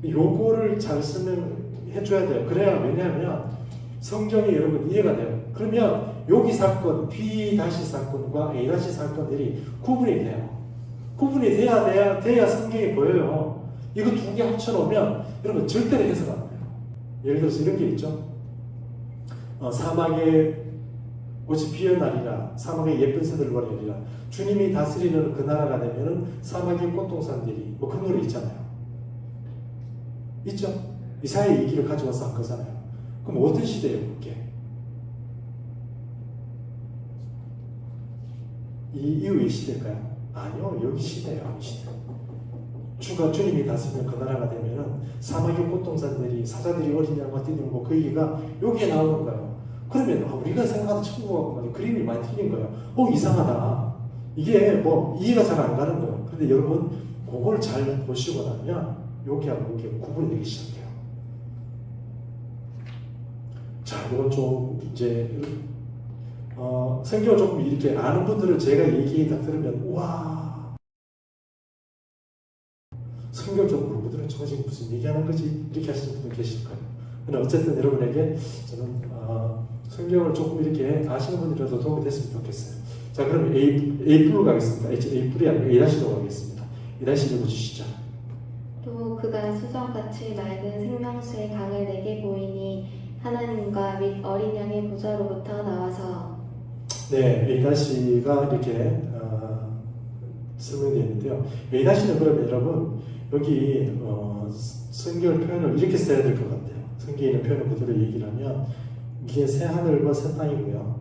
돼요. 요거를 잘 설명해 줘야 돼요. 그래야 왜냐하면 성경이 여러분 이해가 돼요. 그러면 여기 사건, B 다시 사건과 A 다시 사건들이 구분이 돼요. 구분이 돼야 성경이 보여요. 이거 두 개 합쳐놓으면 여러분 절대로 해석 안 돼요. 예를 들어서 이런 게 있죠. 사막에 꽃이 피어 나리라, 사막에 예쁜 새들 보내리라. 주님이 다스리는 그 나라가 되면은 사막의 꽃동산들이 뭐 그 노래 있잖아요. 있죠? 이사야의 얘기를 가져와서 한 거잖아요. 그럼 어떤 시대예요, 그게? 이 이후의 시대일까요? 아니요, 여기 시대예요, 여기 시대. 주님이 다스리는 그 나라가 되면은 사막의 꽃동산들이 사자들이 어린 양과 뛰놀고 그 얘기가 여기에 나오는 거예요. 그러면 우리가 생각하는 천국하고 그림이 많이 틀린 거예요. 이상하다. 이게 뭐 이해가 잘 안 가는 거예요. 근데 여러분 그걸 잘 보시고 나면 여기하고 여기 구분이 되기 시작해요. 자, 이건 좀 이제 성경을 조금 이렇게 아는 분들은 제가 얘기 딱 들으면 우와, 성경 좀 모르거든요. 저 지금 무슨 얘기하는 거지? 이렇게 하시는 분들 계실 거예요. 근데 어쨌든 여러분에게 저는 성경을 조금 이렇게 아시는 분들이라도 도움이 됐으면 좋겠어요. 자, 그럼 A뿔로 가겠습니다. A뿔이 아니고 A-로 가겠습니다. A-를 읽어주시죠. 또 그가 수정같이 맑은 생명수의 강을 내게 보이니 하나님과 및 어린 양의 보좌로부터 나와서. 네, A-가 이렇게 설명되어 있는데요. A-는 그러면 여러분 여기 성경 표현을 이렇게 써야 될 것 같아요. 성경에 있는 표현을 그대로 얘기를 하면 이게 새 하늘과 새 땅이고요.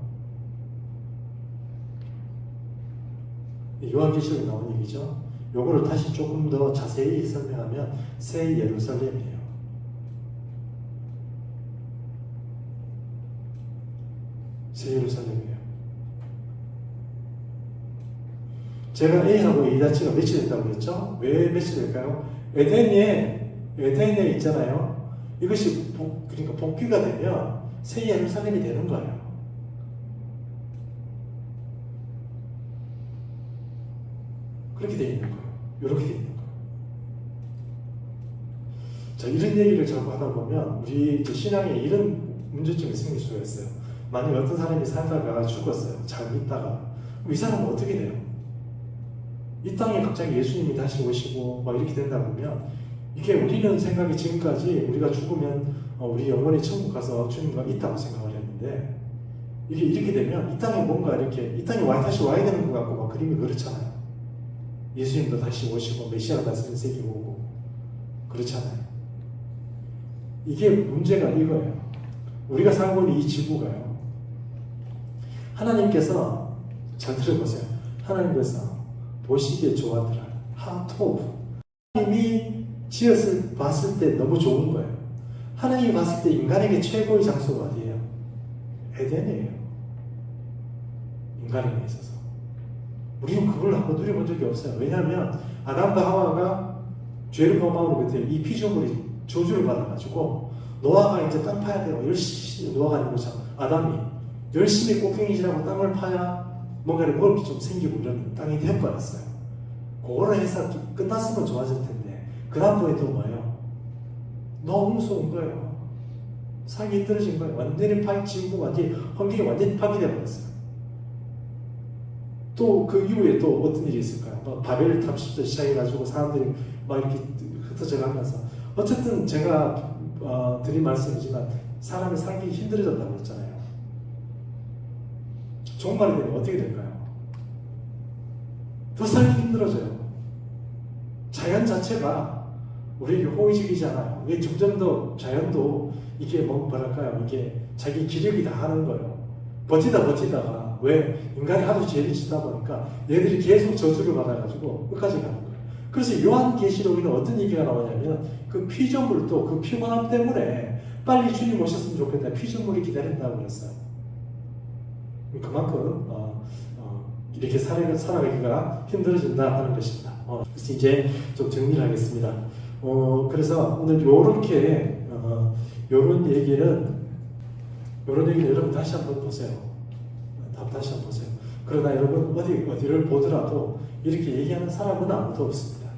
요한계시록에 나온 얘기죠. 요거를 다시 조금 더 자세히 설명하면 새 예루살렘이에요. 새 예루살렘이에요. 제가 A하고 A-가 며칠 됐다고 그랬죠? 왜 며칠 될까요? 에덴에 있잖아요. 이것이 그러니까 복귀가 되면 새 예루살렘이 되는 거예요. 그렇게 되어 있는 거예요. 이렇게 되어 있는 거예요. 자, 이런 얘기를 자꾸 하다 보면 우리 이제 신앙에 이런 문제점이 생길 수가 있어요. 만약에 어떤 사람이 살다가 죽었어요. 잘 믿다가. 그럼 이 사람은 어떻게 돼요? 이 땅에 갑자기 예수님이 다시 오시고 막 이렇게 된다 보면 이게 우리는 생각이 지금까지 우리가 죽으면 우리 영혼이 천국 가서 주님과 있다고 생각을 했는데 이게 이렇게 되면 이 땅에 뭔가 이렇게 이 땅에 다시 와야 되는 것 같고 막 그림이 그렇잖아요. 예수님도 다시 오시고 메시아가 다시 세계 오고 그렇잖아요. 이게 문제가 이거예요. 우리가 살고 있는 이 지구가요. 하나님께서 잘 들어보세요. 하나님께서 보시기에 좋았더라. 하토브. 하나님이 지었을 봤을 때 너무 좋은 거예요. 하나님이 봤을 때 인간에게 최고의 장소가 어디예요? 에덴이에요. 인간에게 있어서. 우리는 그걸 한번 누려본 적이 없어요. 왜냐하면 아담과 하와가 죄를 범함으로 부터 이 피조물이 저주를 받아가지고 노아가 이제 땅 파야 돼요. 열심히 노아가 아니고 아담이 열심히 꽃갱이질하고 땅을 파야 뭔가를 먹을 게 좀 생기고 이런 땅이 되어버렸어요. 그거를 해서 끝났으면 좋아질 텐데 그 다음번에 또 뭐예요? 너무 무서운 거예요. 살기 힘들어진 거예요. 완전히 지구가 완전히 환경이 완전히 파괴되어 버렸어요. 또 그 이후에 또 어떤 일이 있을까요? 막 바벨 탑시부터 시작해가지고 사람들이 막 이렇게 흩어져 가면서 어쨌든 제가 드린 말씀이지만 사람이 살기 힘들어졌다고 했잖아요. 종말이 되면 어떻게 될까요? 더 살기 힘들어져요. 자연 자체가 우리에게 호의적이잖아요. 왜 점점 더 자연도 이게 뭐랄까요? 이게 자기 기력이 다 하는 거예요. 버티다가 왜 인간이 하도 죄를 짓다 보니까 얘들이 계속 저주를 받아가지고 끝까지 가는 거예요. 그래서 요한계시록에는 어떤 얘기가 나오냐면 그 피조물도 그 피곤함 때문에 빨리 주님 오셨으면 좋겠다. 피조물이 기다린다고 그랬어요. 그만큼 이렇게 살아가기가 힘들어진다 하는 것입니다. 그래서 이제 좀 정리를 하겠습니다. 그래서 오늘 요렇게 요런 얘기는 여러분 다시 한번 보세요. 다시 한번 보세요. 그러나 여러분 어디를 보더라도 이렇게 얘기하는 사람은 아무도 없습니다.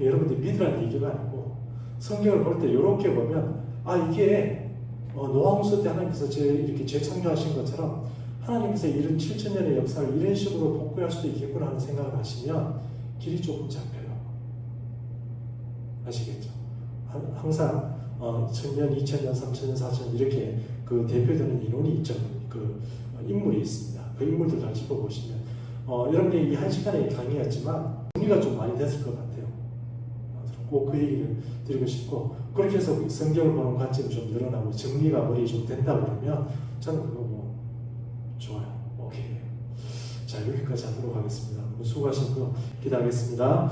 여러분들이 믿으라는 얘기가 아니고 성경을 볼 때 이렇게 보면 이게 노아홍수 때 하나님께서 이렇게 재창조하신 것처럼 하나님께서 이런 7,000년의 역사를 이런 식으로 복구할 수도 있겠구나 하는 생각을 하시면 길이 조금 잡혀요. 아시겠죠? 항상 1,000년, 2,000년, 3,000년, 4,000년 이렇게 그 대표되는 인원이 있죠. 그 인물이 있습니다. 그 인물들 잘 짚어보시면 여러분이 이 한 시간의 강의였지만 정리가 좀 많이 됐을 것 같아요. 꼭 그 얘기를 드리고 싶고 그렇게 해서 성경을 보는 관점이 좀 늘어나고 정리가 머리에 좀 된다 그러면 저는 그거 뭐 좋아요. 오케이. 자, 여기까지 하도록 하겠습니다. 수고하시고요. 기도하겠습니다.